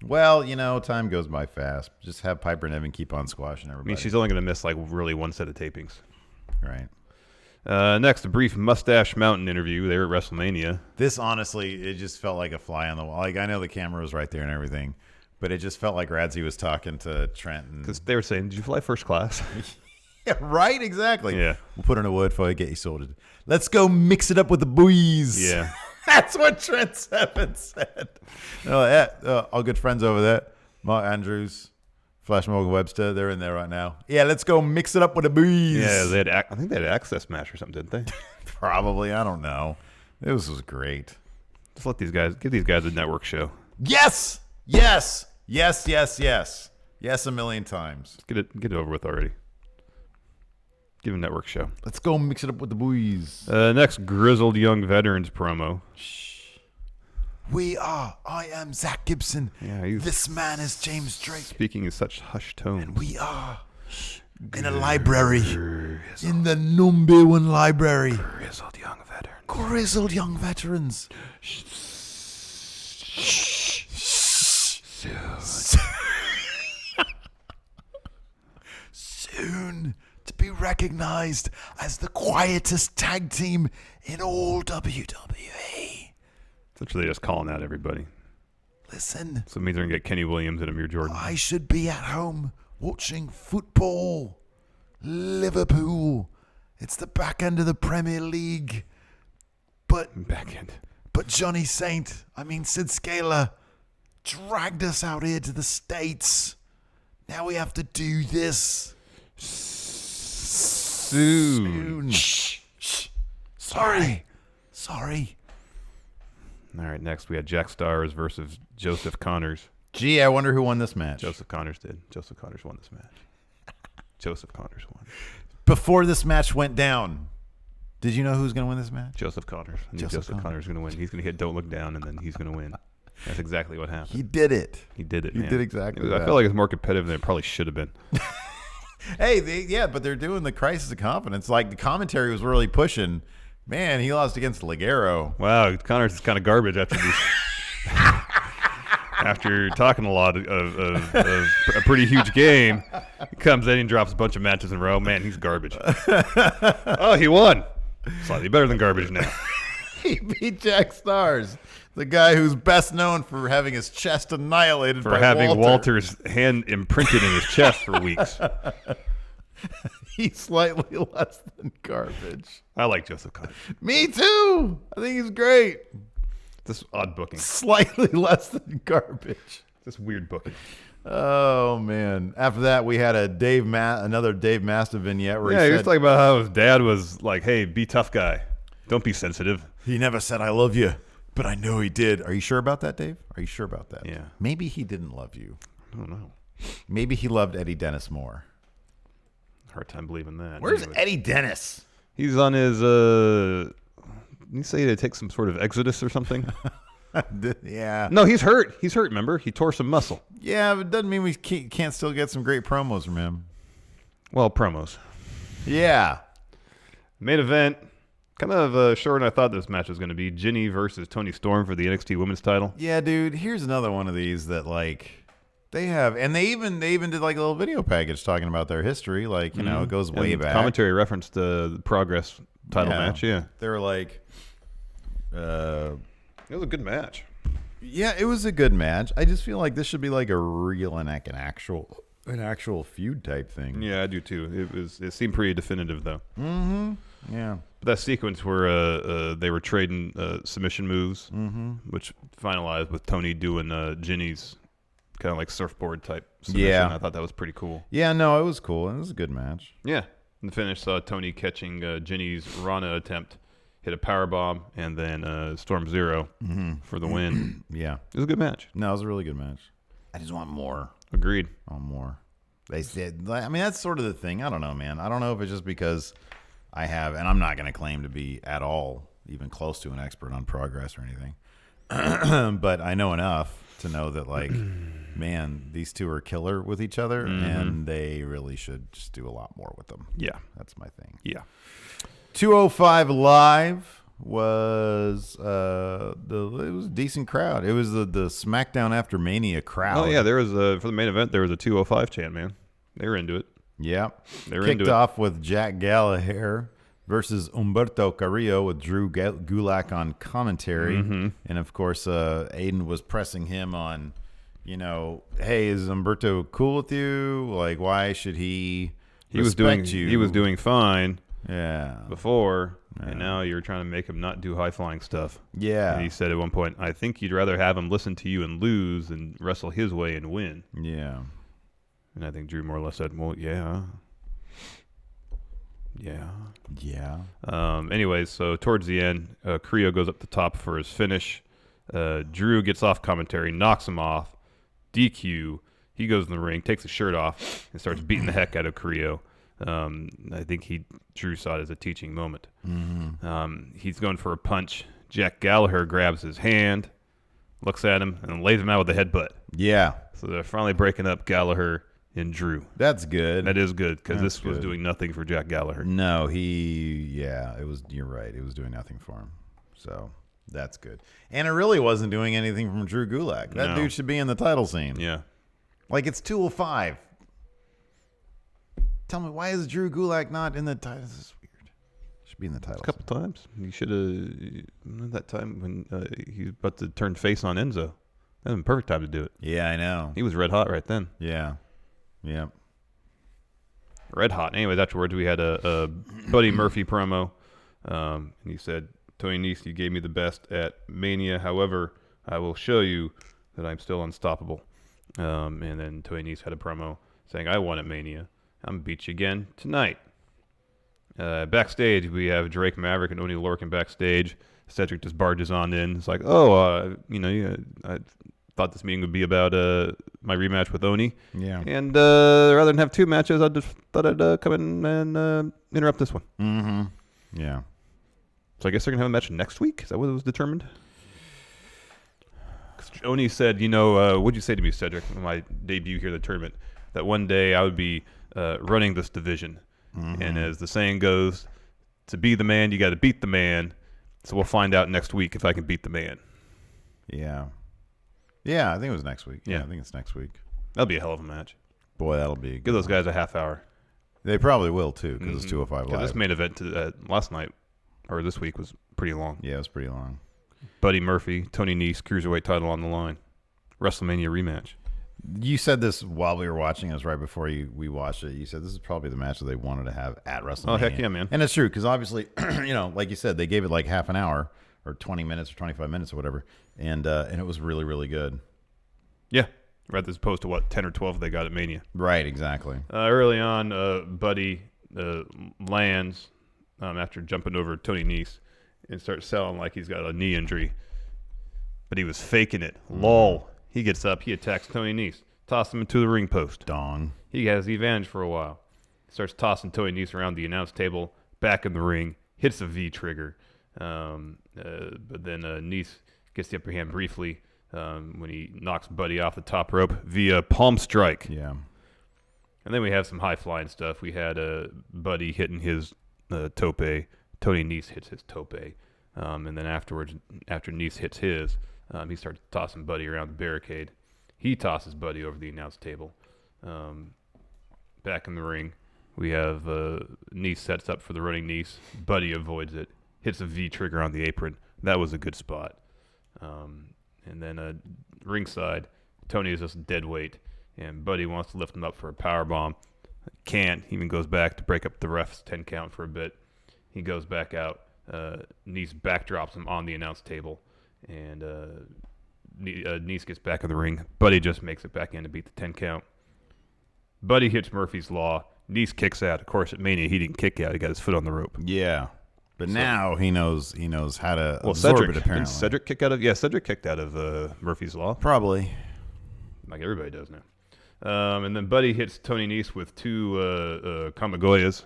Well, time goes by fast. Just have Piper and Niven keep on squashing I everybody. mean, she's only going to miss like really one set of tapings. Right. Next, a brief Mustache Mountain interview. They were at WrestleMania. This, honestly, it just felt like a fly on the wall. Like, I know the camera was right there and everything, but it just felt like Radzi was talking to Trent. Because they were saying, did you fly first class? Yeah, right? Exactly. Yeah. We'll put in a word for you, get you sorted. Let's go mix it up with the boys. Yeah. That's what Trent Seven said. All good friends over there. Mark Andrews, Flash Morgan Webster, they're in there right now. Yeah, let's go mix it up with the boys. Yeah, I think they had an access match or something, didn't they? Probably. I don't know. This was give these guys a network show. Yes! Yes! Yes, yes, yes. Yes, a million times. Get it over with already. Give a network show. Let's go mix it up with the boys. Next, grizzled young veterans promo. I am Zach Gibson. Yeah, he's This man is James Drake. speaking in such hushed tones. We are in a library. In the number one library. Grizzled young veterans. Grizzled young veterans. Soon to be recognized as the quietest tag team in all WWE. Essentially just calling out everybody. Listen, So it means they're going to get Kenny Williams and Amir Jordan. I should be at home watching football. Liverpool. It's the back end of the Premier League. But Back end. Johnny Sid Scala, dragged us out here to the States. Now we have to do this. Soon. Shh. Sorry. All right, next we had Jack Stars versus Joseph Connors. Gee, I wonder who won this match. Joseph Connors did. Joseph Connors won this match. Joseph Connors won. Before this match went down, did you know who was going to win this match? Joseph Connors. I knew Joseph Joseph Connors was going to win. He's going to hit Don't Look Down, and then he's going to win. That's exactly what happened. He did it. He did it, He man. did exactly I that. feel like it's more competitive than it probably should have been. Hey, but they're doing the Crisis of Confidence. Like, the commentary was really pushing. Man, he lost against Ligero. Wow, Connors is kind of garbage after these. After talking a lot of a pretty huge game, he comes in and drops a bunch of matches in a row. Man, he's garbage. Oh, he won. Slightly better than garbage now. He beat Jack Stars, the guy who's best known for having his chest annihilated For by having Walter. Walter's hand imprinted in his chest for weeks. He's slightly less than garbage. I like Joseph Connors. Me too. I think he's great. This odd booking. Slightly less than garbage. This weird booking. Oh man! After that, we had another Dave Mastiff vignette where Yeah, he he was said talking about how his dad was like, "Hey, be tough guy. Don't be sensitive." he never said "I love you," but I know he did. Are you sure about that, Dave? Are you sure about that? Yeah. Maybe he didn't love you. I don't know. Maybe he loved Eddie Dennis more. Hard time believing that. Where's Anyway. Eddie Dennis? He's on his. Did you say to take some sort of exodus or something? Yeah. No, he's hurt. He's hurt. Remember, he tore some muscle. Yeah, but it doesn't mean we can't still get some great promos from him. Well, promos. Yeah. Main event. Kind of shorter than I thought this match was going to be. Ginny versus Toni Storm for the NXT Women's title. Yeah, dude. Here's another one of these that like they have, and they even did like a little video package talking about their history. Like it goes way And back. Commentary referenced the Progress title Yeah. match. Yeah, They were like, it was a good match. yeah, it was a good match. I just feel like this should be like a real an actual feud type thing. Yeah, I do too. It seemed pretty definitive though. Yeah. But that sequence where they were trading submission moves, which finalized with Tony doing Ginny's kind of like surfboard type submission. Yeah. I thought that was pretty cool. Yeah, no, it was cool. It was a good match. Yeah. And the finish saw Tony catching Ginny's Rana attempt, hit a powerbomb, and then Storm Zero for the win. Yeah. It was a good match. No, it was a really good match. I just want more. Agreed. I want more. They said, I mean, that's sort of the thing. I don't know, man. I don't know if it's just because I have, and I'm not going to claim to be at all even close to an expert on Progress or anything, but I know enough to know that, like, man, these two are killer with each other, and they really should just do a lot more with them. Yeah. That's my thing. Yeah. 205 Live was it was a decent crowd. It was the SmackDown After Mania crowd. Oh yeah, there was for the main event there was a 205 chant, man. They were into it. Yeah. They were Kicked into off with Jack Gallagher versus Humberto Carrillo with Drew Gulak on commentary. And of course, Aiden was pressing him on, hey, is Humberto cool with you? Like, why should he respect you? He was doing fine. Yeah. Before, and now you're trying to make him not do high-flying stuff. Yeah. And he said at one point, I think you'd rather have him listen to you and lose than wrestle his way and win. Yeah. And I think Drew more or less said, well, yeah. Yeah. Yeah. Anyways, so towards the end, Carrillo goes up the top for his finish. Drew gets off commentary, knocks him off. DQ. He goes in the ring, takes his shirt off, and starts beating the heck out of Carrillo. I think Drew saw it as a teaching moment. He's going for a punch. Jack Gallagher grabs his hand, looks at him, and lays him out with a headbutt. Yeah. So they're finally breaking up Gallagher and Drew. That's good. That is good, because this was good. doing nothing for Jack Gallagher. No, you're right. It was doing nothing for him. So that's good. And it really wasn't doing anything from Drew Gulak. That dude should be in the title scene. Yeah. Like, it's 205. Tell me, why is Drew Gulak not in the title? This is weird. Should be in the title. A couple times. He should have, that time when he was about to turn face on Enzo. That was a perfect time to do it. Yeah, I know. He was red hot right then. Yeah. Yeah. Red hot. Anyways, afterwards we had a Buddy Murphy promo. And he said, Tony Nese, you gave me the best at Mania. However, I will show you that I'm still unstoppable. And then Tony Nese had a promo saying, I won at Mania. I'm going to beat you again tonight. Backstage, we have Drake Maverick and Oney Lorcan backstage. Cedric just barges on in. It's like, I thought this meeting would be about my rematch with Oney. Yeah. And rather than have two matches, I just thought I'd come in and interrupt this one. Mm-hmm. Yeah. So I guess they're going to have a match next week? Is that what was determined? Because Oney said, what'd you say to me, Cedric, when my debut here in the tournament? That one day I would be running this division. And as the saying goes, to be the man, you got to beat the man. So we'll find out next week if I can beat the man. Yeah. Yeah, I think it was next week. Yeah. I think it's next week. That'll be a hell of a match. Boy, that'll be a good Give those one. guys a half hour. They probably will, too, because it's 205 Live. This main event last night, or this week, was pretty long. Yeah, it was pretty long. Buddy Murphy, Tony Nese, Cruiserweight title on the line. WrestleMania rematch. You said this while we were watching us, right before we watched it. You said this is probably the match that they wanted to have at WrestleMania. Oh, heck yeah, man. And it's true, because obviously, like you said, they gave it like half an hour or 20 minutes or 25 minutes or whatever, and it was really, really good. Yeah. Rather as opposed to, 10 or 12 they got at Mania. Right, exactly. Early on, Buddy lands after jumping over Tony Nese and starts selling like he's got a knee injury. But he was faking it. Lol. He gets up. He attacks Tony Nese. Tosses him into the ring post. Dong. He has the advantage for a while. Starts tossing Tony Nese around the announce table. Back in the ring. Hits a V trigger. But then Nese gets the upper hand briefly when he knocks Buddy off the top rope via palm strike. Yeah. And then we have some high-flying stuff. We had Buddy hitting his tope. Tony Nese hits his tope. And then afterwards, after Nese hits his, he starts tossing Buddy around the barricade. He tosses Buddy over the announce table. Back in the ring, we have Nese sets up for the running Nese. Buddy avoids it. Hits a V trigger on the apron. That was a good spot. And then ringside, Tony is just dead weight. And Buddy wants to lift him up for a powerbomb. Can't. He even goes back to break up the ref's 10 count for a bit. He goes back out. Nese backdrops him on the announce table. And Nese gets back in the ring. Buddy just makes it back in to beat the 10 count. Buddy hits Murphy's Law. Nese kicks out. Of course, at Mania, he didn't kick out. He got his foot on the rope. Yeah. But now he knows how to absorb Cedric, it, apparently. didn't Cedric kick out of? Yeah, Cedric kicked out of Murphy's Law. Probably. Like everybody does And then Buddy hits Tony Nese with two Kamigoyas,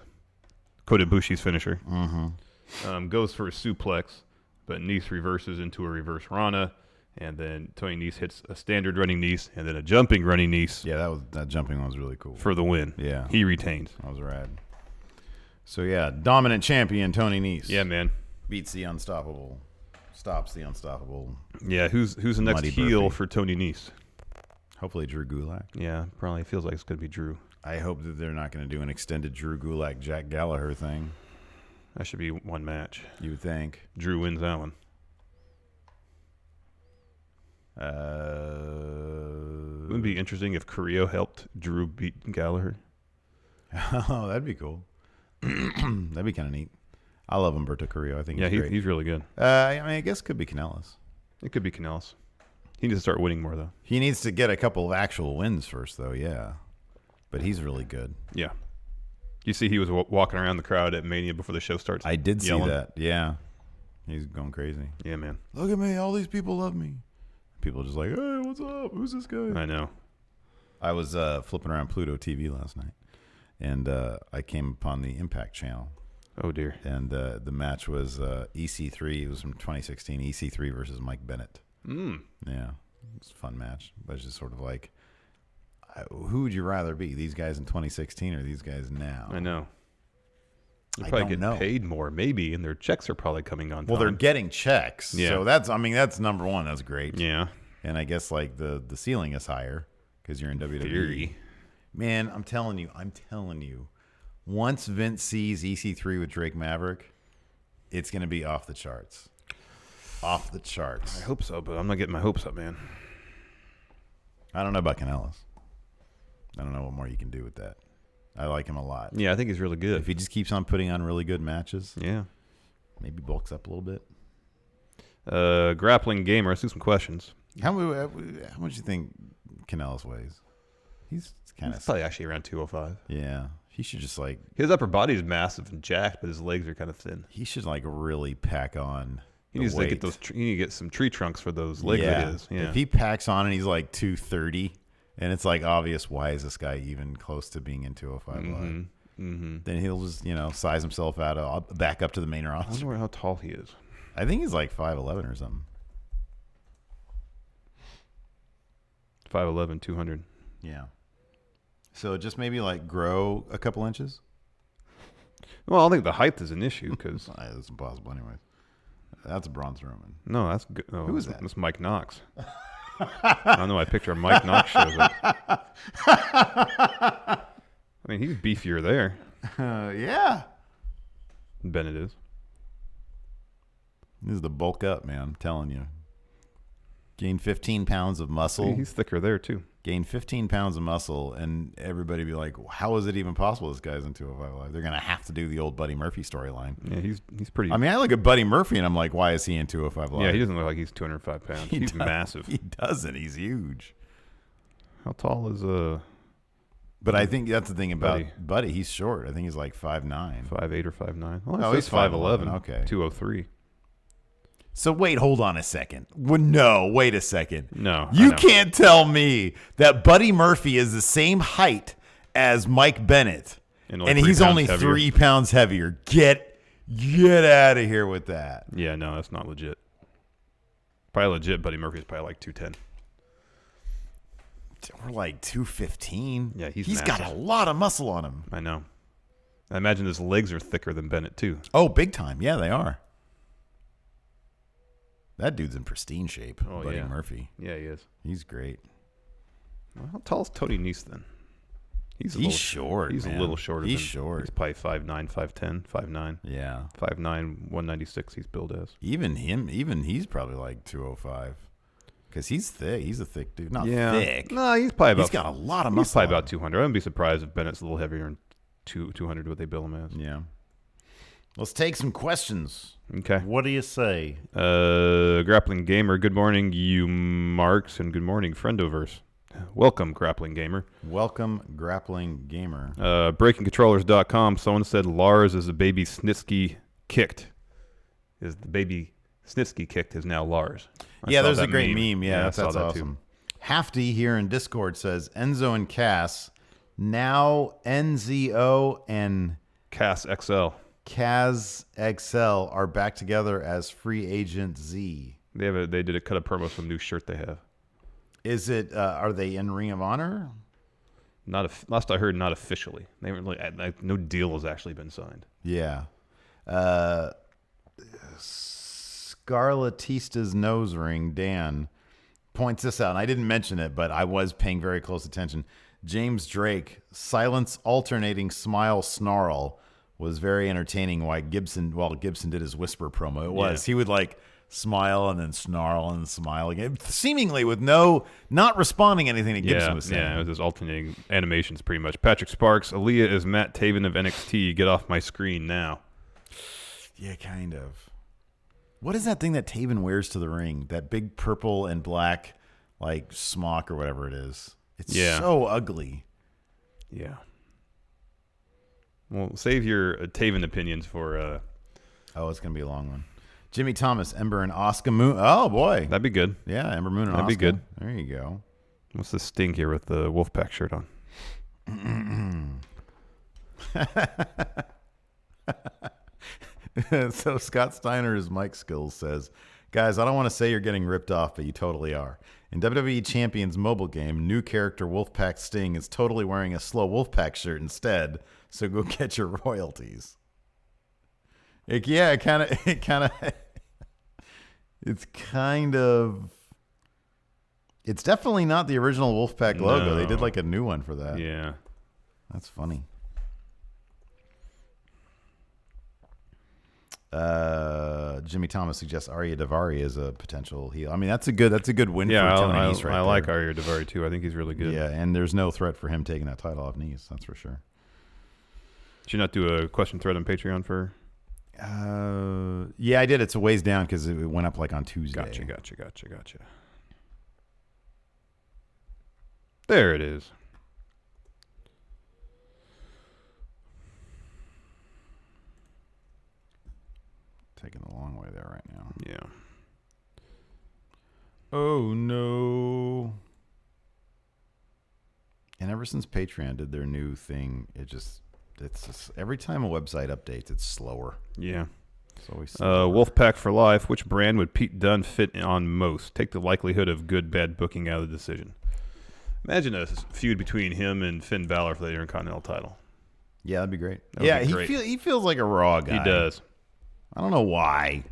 Kota Ibushi's finisher. Goes for a suplex, but Nese reverses into a reverse Rana. And then Tony Nese hits a standard running Nese and then a jumping running Nese. Yeah, that jumping one was really cool. For the win. Yeah. He retains. That was rad. So, yeah, dominant champion Tony Nese. Yeah, man. Beats the unstoppable. Stops the unstoppable. Yeah, who's the next Muddy heel Murphy. for Tony Nese? Hopefully Drew Gulak. Yeah, probably feels like it's going to be Drew. I hope that they're not going to do an extended Drew Gulak, Jack Gallagher thing. That should be one match. You would think. Drew wins that one. Wouldn't it be interesting if Carrillo helped Drew beat Gallagher? Oh, that'd be cool. That'd be kind of neat. I love Humberto Carrillo. I think he's great. He's really good. I mean, I guess it could be Kanellis. It could be Canellis. He needs to start winning more, though. He needs to get a couple of actual wins first, though, yeah. But he's really good. Yeah. You see he was walking around the crowd at Mania before the show starts? I did yelling. see that, yeah. He's going crazy. Yeah, man. Look at me. All these people love me. People are just like, hey, what's up? Who's this guy? I know. I was flipping around Pluto TV last night, and I came upon the Impact channel. Oh, dear. And the match was EC3. It was from 2016, EC3 versus Mike Bennett. Yeah, it was a fun match. But it's just sort of like, who would you rather be, these guys in 2016 or these guys now? I know. They're I probably don't getting know. paid more, maybe, and their checks are probably coming on time. Well, they're getting checks. Yeah. So that's number one. That's great. Yeah. And I guess like the ceiling is higher because you're in WWE. Theory. Man, I'm telling you. Once Vince sees EC3 with Drake Maverick, it's going to be off the charts. Off the charts. I hope so, but I'm not getting my hopes up, man. I don't know about Kanellis. I don't know what more you can do with that. I like him a lot. Yeah, I think he's really good. If he just keeps on putting on really good matches, Yeah. maybe bulks up a little bit. Grappling Gamer, let's do some questions. How much do you think Kanellis weighs? He's kind He's of probably actually around 205. yeah. He should just like His upper body is massive and jacked, but his legs are kind of thin. he should like really pack on. He the needs to weight. get those. He needs to get some tree trunks for those legs Yeah. of his. Yeah. If he packs on and he's like 230, and it's like obvious why is this guy even close to being in 205 live? Then he'll just size himself out back up to the main I roster. wonder how tall he is. I think he's like 5'11" or something. 5'11", 200. Yeah. So just maybe like grow a couple inches. Well, I don't think the height is an issue because That's impossible, anyways. That's Braun Strowman. no, that's good. Oh, Who is that? That's Mike Knox. I don't know. I picture Mike Knox shows up. I mean, he's beefier there. Yeah. Bennett is. This is the bulk up, man. I'm telling you. Gain 15 pounds of muscle. He's thicker there too. Gain 15 pounds of muscle, and everybody be like, how is it even possible this guy's in 205 Live? They're going to have to do the old Buddy Murphy storyline. Yeah, he's pretty. I mean, I look at Buddy Murphy, and I'm like, why is he in 205 Live? yeah, he doesn't look like he's 205 pounds. He's massive. He doesn't. He's huge. How tall is But I think that's the thing about Buddy. Buddy. He's short. I think he's like 5'9". 5'8" or 5'9"? Oh, Oh, he's he's 5'11". 5'11", okay. 203. So wait, hold on a second. Well, no, wait a second. No, I You know. can't tell me that Buddy Murphy is the same height as Mike Bennett, And and only 3 he's pounds only heavier. 3 pounds heavier. Get out of here with that. Yeah, no, that's not legit. Probably legit. Buddy Murphy's probably like 210. We're like 215. Yeah, he's got a lot of muscle on him. I know. I imagine his legs are thicker than Bennett too. Oh, big time. Yeah, they are. That dude's in pristine shape. Oh, Buddy yeah. Murphy. Yeah, he is. He's great. Well, how tall is Tony Nese then? He's a little, short, He's man. a little shorter. He's than, short. He's probably 5'9", 5'10", 5'9". Yeah. 5'9", 196 he's billed as. Even he's probably like 205. Because he's thick. He's a thick dude. Not Yeah. thick. No, he's probably about. He's got a lot of He's muscle. probably on about 200. I wouldn't be surprised if Bennett's a little heavier than 200 what they bill him as. him. Yeah. Let's take some questions. Okay. What do you say? Grappling Gamer, good morning, you marks, and good morning, Friendoverse. Welcome, Grappling Gamer. Welcome, Grappling Gamer. BreakingControllers.com, someone said Lars is the baby Snitsky kicked. Is the baby Snitsky kicked is now Lars. I Yeah, saw there's a that great meme. Yeah, I that's saw that awesome. Hafty here in Discord says Enzo and Cass, now NZO and Cass XL. Kaz XL are back together as Free Agent Z. They did a cut of promo for some new shirt they have. Is it? Are they in Ring of Honor? Last I heard, not officially. They haven't really. No deal has actually been signed. Yeah. Scarlatista's nose ring, Dan, points this out, and I didn't mention it, but I was paying very close attention. James Drake, silence alternating smile snarl was very entertaining while Gibson did his whisper promo. It was. Yeah. He would like smile and then snarl and smile again, seemingly with not responding to anything that Gibson was saying. Yeah, it was just alternating animations pretty much. Patrick Sparks, Aaliyah is Matt Taven of NXT. Get off my screen now. Yeah, kind of. What is that thing that Taven wears to the ring? That big purple and black like smock or whatever it is. It's so ugly. Yeah. Well, save your Taven opinions for... Oh, it's going to be a long one. Jimmy Thomas, Ember and Oscar Moon. Oh, boy. That'd be good. Yeah, Ember Moon and Oscar. That'd be good. There you go. What's the sting here with the Wolfpack shirt on? So Scott Steiner's Mike Skills says, guys, I don't want to say you're getting ripped off, but you totally are. In WWE Champions mobile game, new character Wolfpack Sting is totally wearing a slow Wolfpack shirt instead, so go get your royalties. It's definitely not the original Wolfpack logo. No. They did like a new one for that. Yeah. That's funny. Jimmy Thomas suggests Arya Daivari is a potential heel. I mean, that's a good win for Tony Nese right I there. like Arya Daivari too. I think he's really good. Yeah, and there's no threat for him taking that title off Nese. That's for sure. Did you not do a question thread on Patreon for? Yeah, I did. It's a ways down because it went up like on Tuesday. Gotcha. There it is. Taking the long way there right now. Yeah. Oh no. And ever since Patreon did their new thing, it's just every time a website updates, it's slower. Yeah. It's always slower. Wolfpack for life. Which brand would Pete Dunne fit on most? Take the likelihood of good, bad booking out of the decision. Imagine a feud between him and Finn Balor for the Intercontinental title. Yeah, that'd be great. That'd be great. He feels like a Raw guy. He does. I don't know why.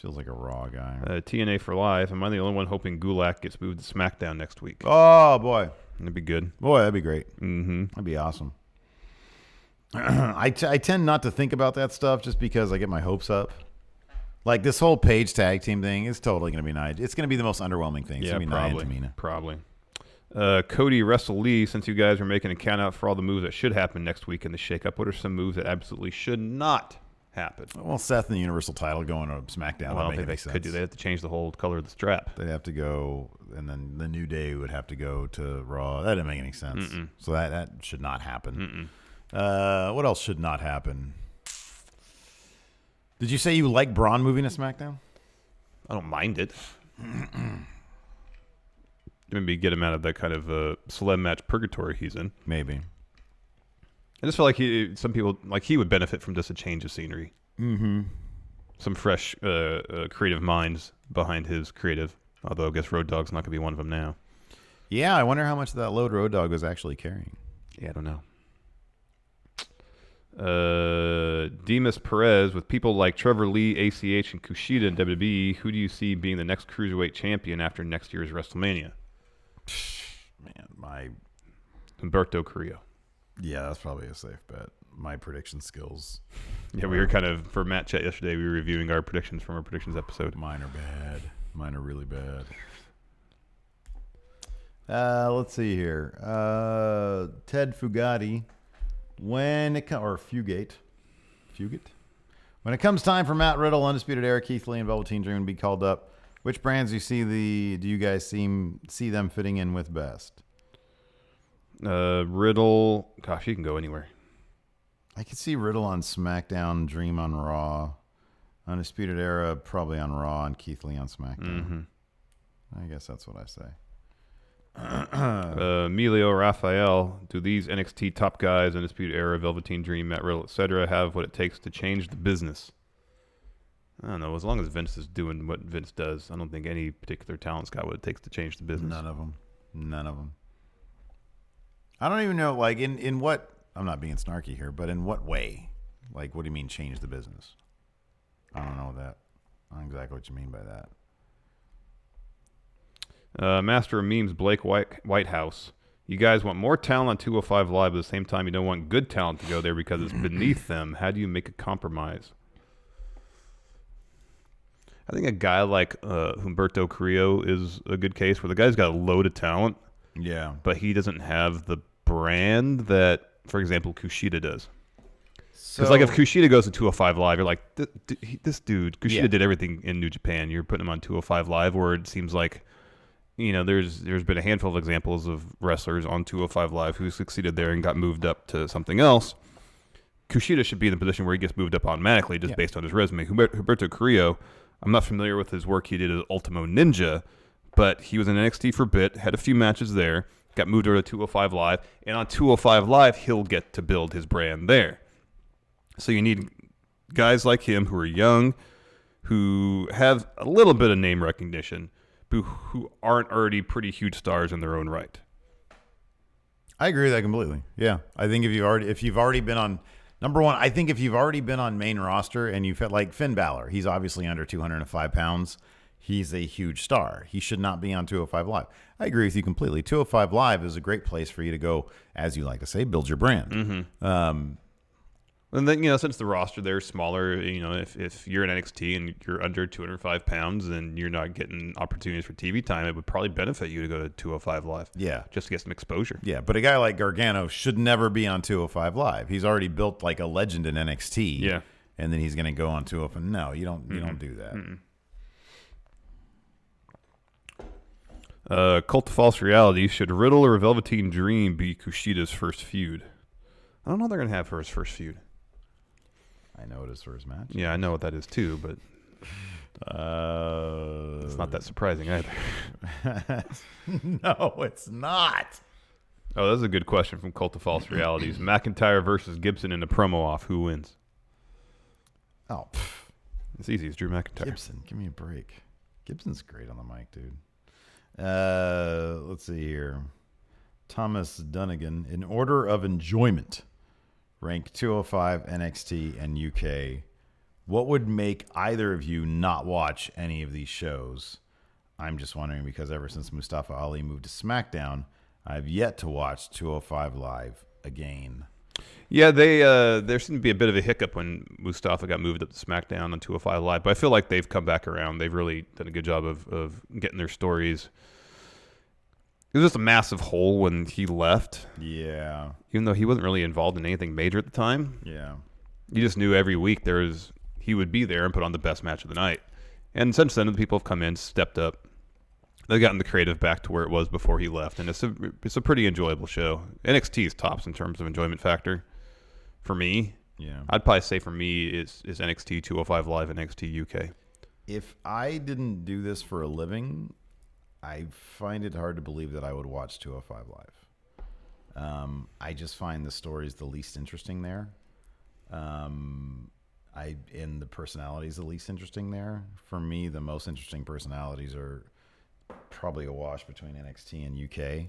Feels like a Raw guy. TNA for life. Am I the only one hoping Gulak gets moved to SmackDown next week? Oh, boy. That'd be good. Boy, that'd be great. Mm-hmm. That'd be awesome. I tend not to think about that stuff just because I get my hopes up. Like this whole Paige tag team thing is totally going to be nice. It's going to be the most underwhelming thing. It's going to be Nia and Tamina. Probably. Cody Wrestle Lee, since you guys are making a count out for all the moves that should happen next week in the shakeup, what are some moves that absolutely should not happen? Well, Seth and the Universal title going to SmackDown. Well, I don't think they could do. They have to change the whole color of the strap. They'd have to go, and then the New Day would have to go to Raw. That didn't make any sense. Mm-mm. So that should not happen. What else should not happen? Did you say you like Braun moving to SmackDown? I don't mind it. Maybe get him out of that kind of celeb match purgatory he's in. Maybe. I just feel like some people he would benefit from just a change of scenery. Mm-hmm. Some fresh creative minds behind his creative. Although I guess Road Dogg's not going to be one of them now. Yeah, I wonder how much of that load Road Dogg was actually carrying. Yeah, I don't know. Demas Perez, with people like Trevor Lee, ACH, and Kushida in WWE, who do you see being the next Cruiserweight champion after next year's WrestleMania? Man, Humberto Carrillo. Yeah, that's probably a safe bet. My prediction skills. Yeah, we were kind of, for Matt Chat yesterday, we were reviewing our predictions from our predictions episode. Mine are bad. Mine are really bad. Let's see here. Ted Fugate. Fugate. When it comes time for Matt Riddle, Undisputed Era, Keith Lee, and Velveteen Dream to be called up, which brands do you guys see them fitting in with best? Riddle, gosh, he can go anywhere. I could see Riddle on SmackDown, Dream on Raw, Undisputed Era probably on Raw, and Keith Lee on SmackDown. Mm-hmm. I guess that's what I say. Emilio Rafael, do these NXT top guys, Undisputed Era, Velveteen Dream, Matt Riddle, etc., have what it takes to change the business? I don't know. As long as Vince is doing what Vince does, I don't think any particular talent's got what it takes to change the business. None of them. I don't even know, like, in what, I'm not being snarky here, but in what way? Like, what do you mean change the business? I don't know that. I don't know exactly what you mean by that. Master of Memes, Blake Whitehouse. You guys want more talent on 205 Live, but at the same time, you don't want good talent to go there because it's beneath them. How do you make a compromise? I think a guy like Humberto Carrillo is a good case where the guy's got a load of talent. Yeah. But he doesn't have the brand that, for example, Kushida does. Because, like, if Kushida goes to 205 Live, you're like, this dude, Kushida did everything in New Japan. You're putting him on 205 Live, where it seems like, you know, there's been a handful of examples of wrestlers on 205 Live who succeeded there and got moved up to something else. Kushida should be in the position where he gets moved up automatically just based on his resume. Humberto Carrillo, I'm not familiar with his work he did as Ultimo Ninja, but he was in NXT for a bit, had a few matches there, got moved over to 205 Live, and on 205 Live, he'll get to build his brand there. So you need guys like him who are young, who have a little bit of name recognition, but who aren't already pretty huge stars in their own right. I agree with that completely. Yeah. I think if you've already been on, number one, I think if you've already been on main roster and you've had, like, Finn Balor, he's obviously under 205 pounds. He's a huge star. He should not be on 205 Live. I agree with you completely. 205 Live is a great place for you to go, as you like to say, build your brand. Mm-hmm. And then, you know, since the roster there is smaller, you know, if you're in NXT and you're under 205 pounds and you're not getting opportunities for TV time, it would probably benefit you to go to 205 Live. Yeah. Just to get some exposure. Yeah, but a guy like Gargano should never be on 205 Live. He's already built like a legend in NXT. Yeah. And then he's going to go on 205. No, you don't do that. Cult of False Reality. Should Riddle or Velveteen Dream be Kushida's first feud? I don't know what they're going to have for his first feud. I know it is for his match. Yeah, I know what that is too, but it's not that surprising either. No, it's not. Oh, that's a good question from Cult of False Realities. McIntyre versus Gibson in a promo off. Who wins? Oh, it's easy. It's Drew McIntyre. Gibson, give me a break. Gibson's great on the mic, dude. Let's see here. Thomas Dunnigan. In order of enjoyment, rank 205, NXT, and UK. What would make either of you not watch any of these shows? I'm just wondering because ever since Mustafa Ali moved to SmackDown, I've yet to watch 205 Live again. Yeah, there seemed to be a bit of a hiccup when Mustafa got moved up to SmackDown on 205 Live, but I feel like they've come back around. They've really done a good job of getting their stories. It was just a massive hole when he left. Yeah. Even though he wasn't really involved in anything major at the time. Yeah. You just knew every week he would be there and put on the best match of the night. And since then, the people have come in, stepped up. They've gotten the creative back to where it was before he left, and it's a pretty enjoyable show. NXT is tops in terms of enjoyment factor for me. Yeah. I'd probably say for me is NXT 205 Live and NXT UK. If I didn't do this for a living, I find it hard to believe that I would watch 205 Live. I just find the stories the least interesting there. And the personalities the least interesting there. For me, the most interesting personalities are probably a wash between NXT and UK.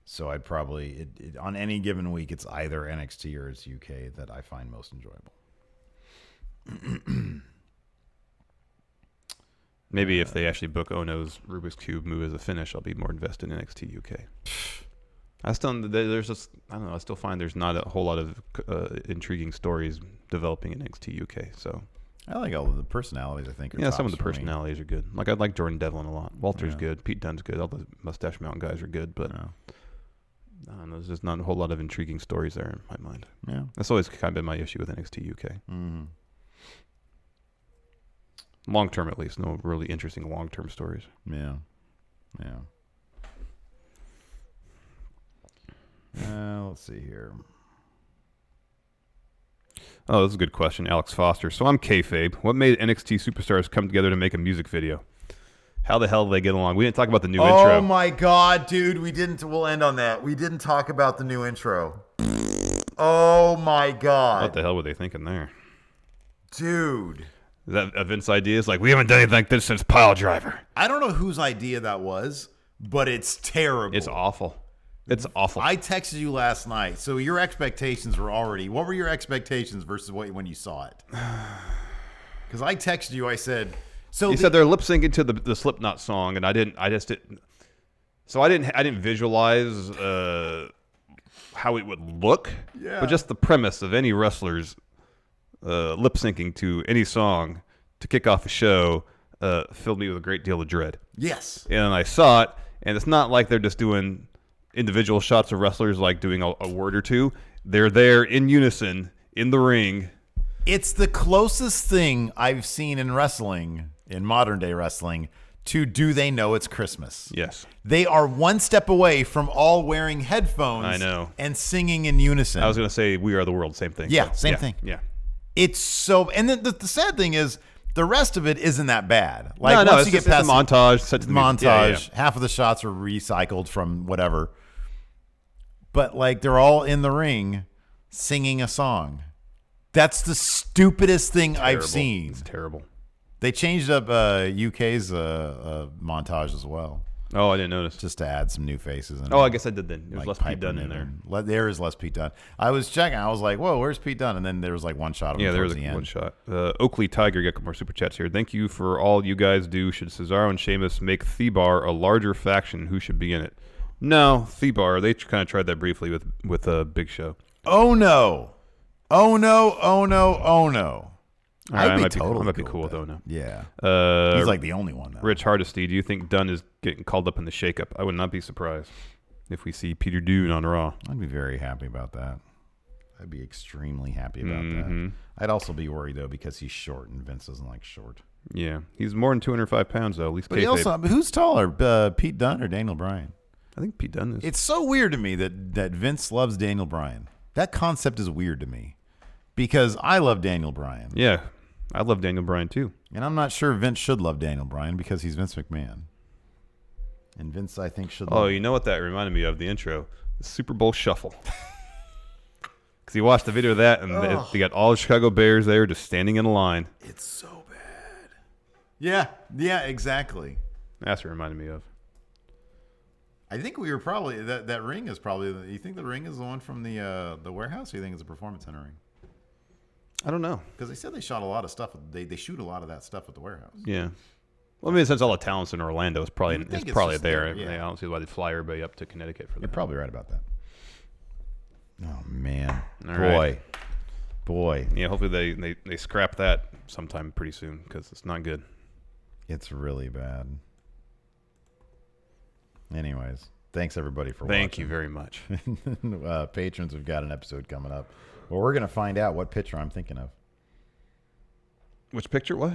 So I'd probably, on any given week, it's either NXT or it's UK that I find most enjoyable. Maybe if they actually book Ono's Rubik's Cube move as a finish, I'll be more invested in NXT UK. I still find there's not a whole lot of intriguing stories developing in NXT UK. So I like all of the personalities. I think are some of the tops for me. personalities are good. Like I like Jordan Devlin a lot. Walter's good. Pete Dunne's good. All the Mustache Mountain guys are good. But I don't know. There's just not a whole lot of intriguing stories there in my mind. Yeah, that's always kind of been my issue with NXT UK. Mm-hmm. Long term, at least, no really interesting long term stories. Yeah. Let's see here. Oh, this is a good question. Alex Foster. So I'm kayfabe. What made NXT superstars come together to make a music video? How the hell do they get along? We didn't talk about the new Oh intro. my God, dude. We didn't. We'll end on that. We didn't talk about the new intro. Oh my God. What the hell were they thinking there? Dude. Is that a Vince idea? It's like, we haven't done anything like this since Pile Driver. I don't know whose idea that was, but it's terrible. It's awful. It's awful. I texted you last night, so your expectations were already. What were your expectations versus when you saw it? Because I texted you, I said. So you said they're lip syncing to the Slipknot song, and I just didn't. So I didn't visualize how it would look. Yeah. But just the premise of any wrestlers lip syncing to any song to kick off a show filled me with a great deal of dread. Yes. And I saw it, and it's not like they're just doing individual shots of wrestlers like doing a word or two. They're there in unison in the ring. It's the closest thing I've seen in wrestling, in modern day wrestling, to Do They Know It's Christmas? Yes. They are one step away from all wearing headphones I know. and singing in unison. I was going to say We Are the World, same thing. Yeah, So, same thing. Yeah. It's so, and then the sad thing is, the rest of it isn't that bad. Like No, once it's you just get past a montage. Set to the music. montage, Yeah. half of the shots are recycled from whatever. But like they're all in the ring singing a song. That's the stupidest thing I've Terrible. seen. It's terrible. They changed up UK's montage as well, Oh, I didn't notice. just to add some new faces. And Oh, I guess I did then. There's like less Pete Piper Dunne in there. Niven. There is less Pete Dunne. I was checking. I was like, "Whoa, where's Pete Dunne?" And then there was like one shot of him Yeah, there towards was the one end. shot. Oakley Tiger got more super chats here. Thank you for all you guys do. Should Cesaro and Sheamus make Thebar a larger faction? Who should be in it? No, Thebar. They kind of tried that briefly with Big Show. Oh no! Oh no! Oh no! Oh no! All right, I'd I be might totally be cool with that. Oh no. Yeah, he's like the only one though. Rich Hardesty, do you think Dunn is getting called up in the shakeup? I would not be surprised if we see Peter Dune on Raw. I'd be very happy about that. I'd be extremely happy about Mm-hmm. that. I'd also be worried though because he's short and Vince doesn't like short. Yeah, he's more than 205 pounds though. At least But he kayfabe. also, who's taller, Pete Dunne or Daniel Bryan? I think Pete Dunne is. It's so weird to me that Vince loves Daniel Bryan. That concept is weird to me because I love Daniel Bryan. Yeah, I love Daniel Bryan too. And I'm not sure Vince should love Daniel Bryan because he's Vince McMahon. And Vince, I think, should Oh, love you know what that reminded me of? The intro, the Super Bowl Shuffle. Because you watched the video of that, and they got all the Chicago Bears there just standing in a line. It's so bad. Yeah, exactly. That's what it reminded me of. I think we were probably that ring is probably. You think the ring is the one from the warehouse, or you think it's a performance center ring? I don't know. Because they said they shot a lot of stuff. They shoot a lot of that stuff at the warehouse. Yeah. Well, I mean, since all the talent's in Orlando, it's probably You think it's it's probably just there. there, yeah. I don't see why they'd fly everybody up to Connecticut for that. You're probably right about that. Oh man, All right. boy, Yeah, hopefully they scrap that sometime pretty soon because it's not good. it's really bad. Anyways, thanks everybody for watching. Thank you very much. Patrons, we've got an episode coming up. Well, we're gonna find out what picture I'm thinking of. Which picture? What?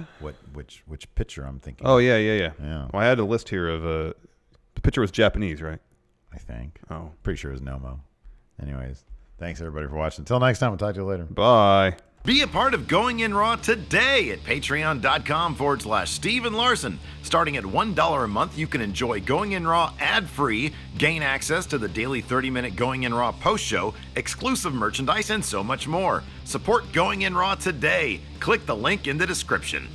Which picture I'm thinking. Oh of, yeah. Yeah. Well, I had a list here of the picture was Japanese, right? I think. Oh, Pretty sure it was Nomo. Anyways, thanks everybody for watching. Until next time, we'll talk to you later. bye. Be a part of Going In Raw today at patreon.com/Steven Larson. Starting at $1 a month, you can enjoy Going In Raw ad-free, gain access to the daily 30-minute Going In Raw post show, exclusive merchandise, and so much more. Support Going In Raw today. Click the link in the description.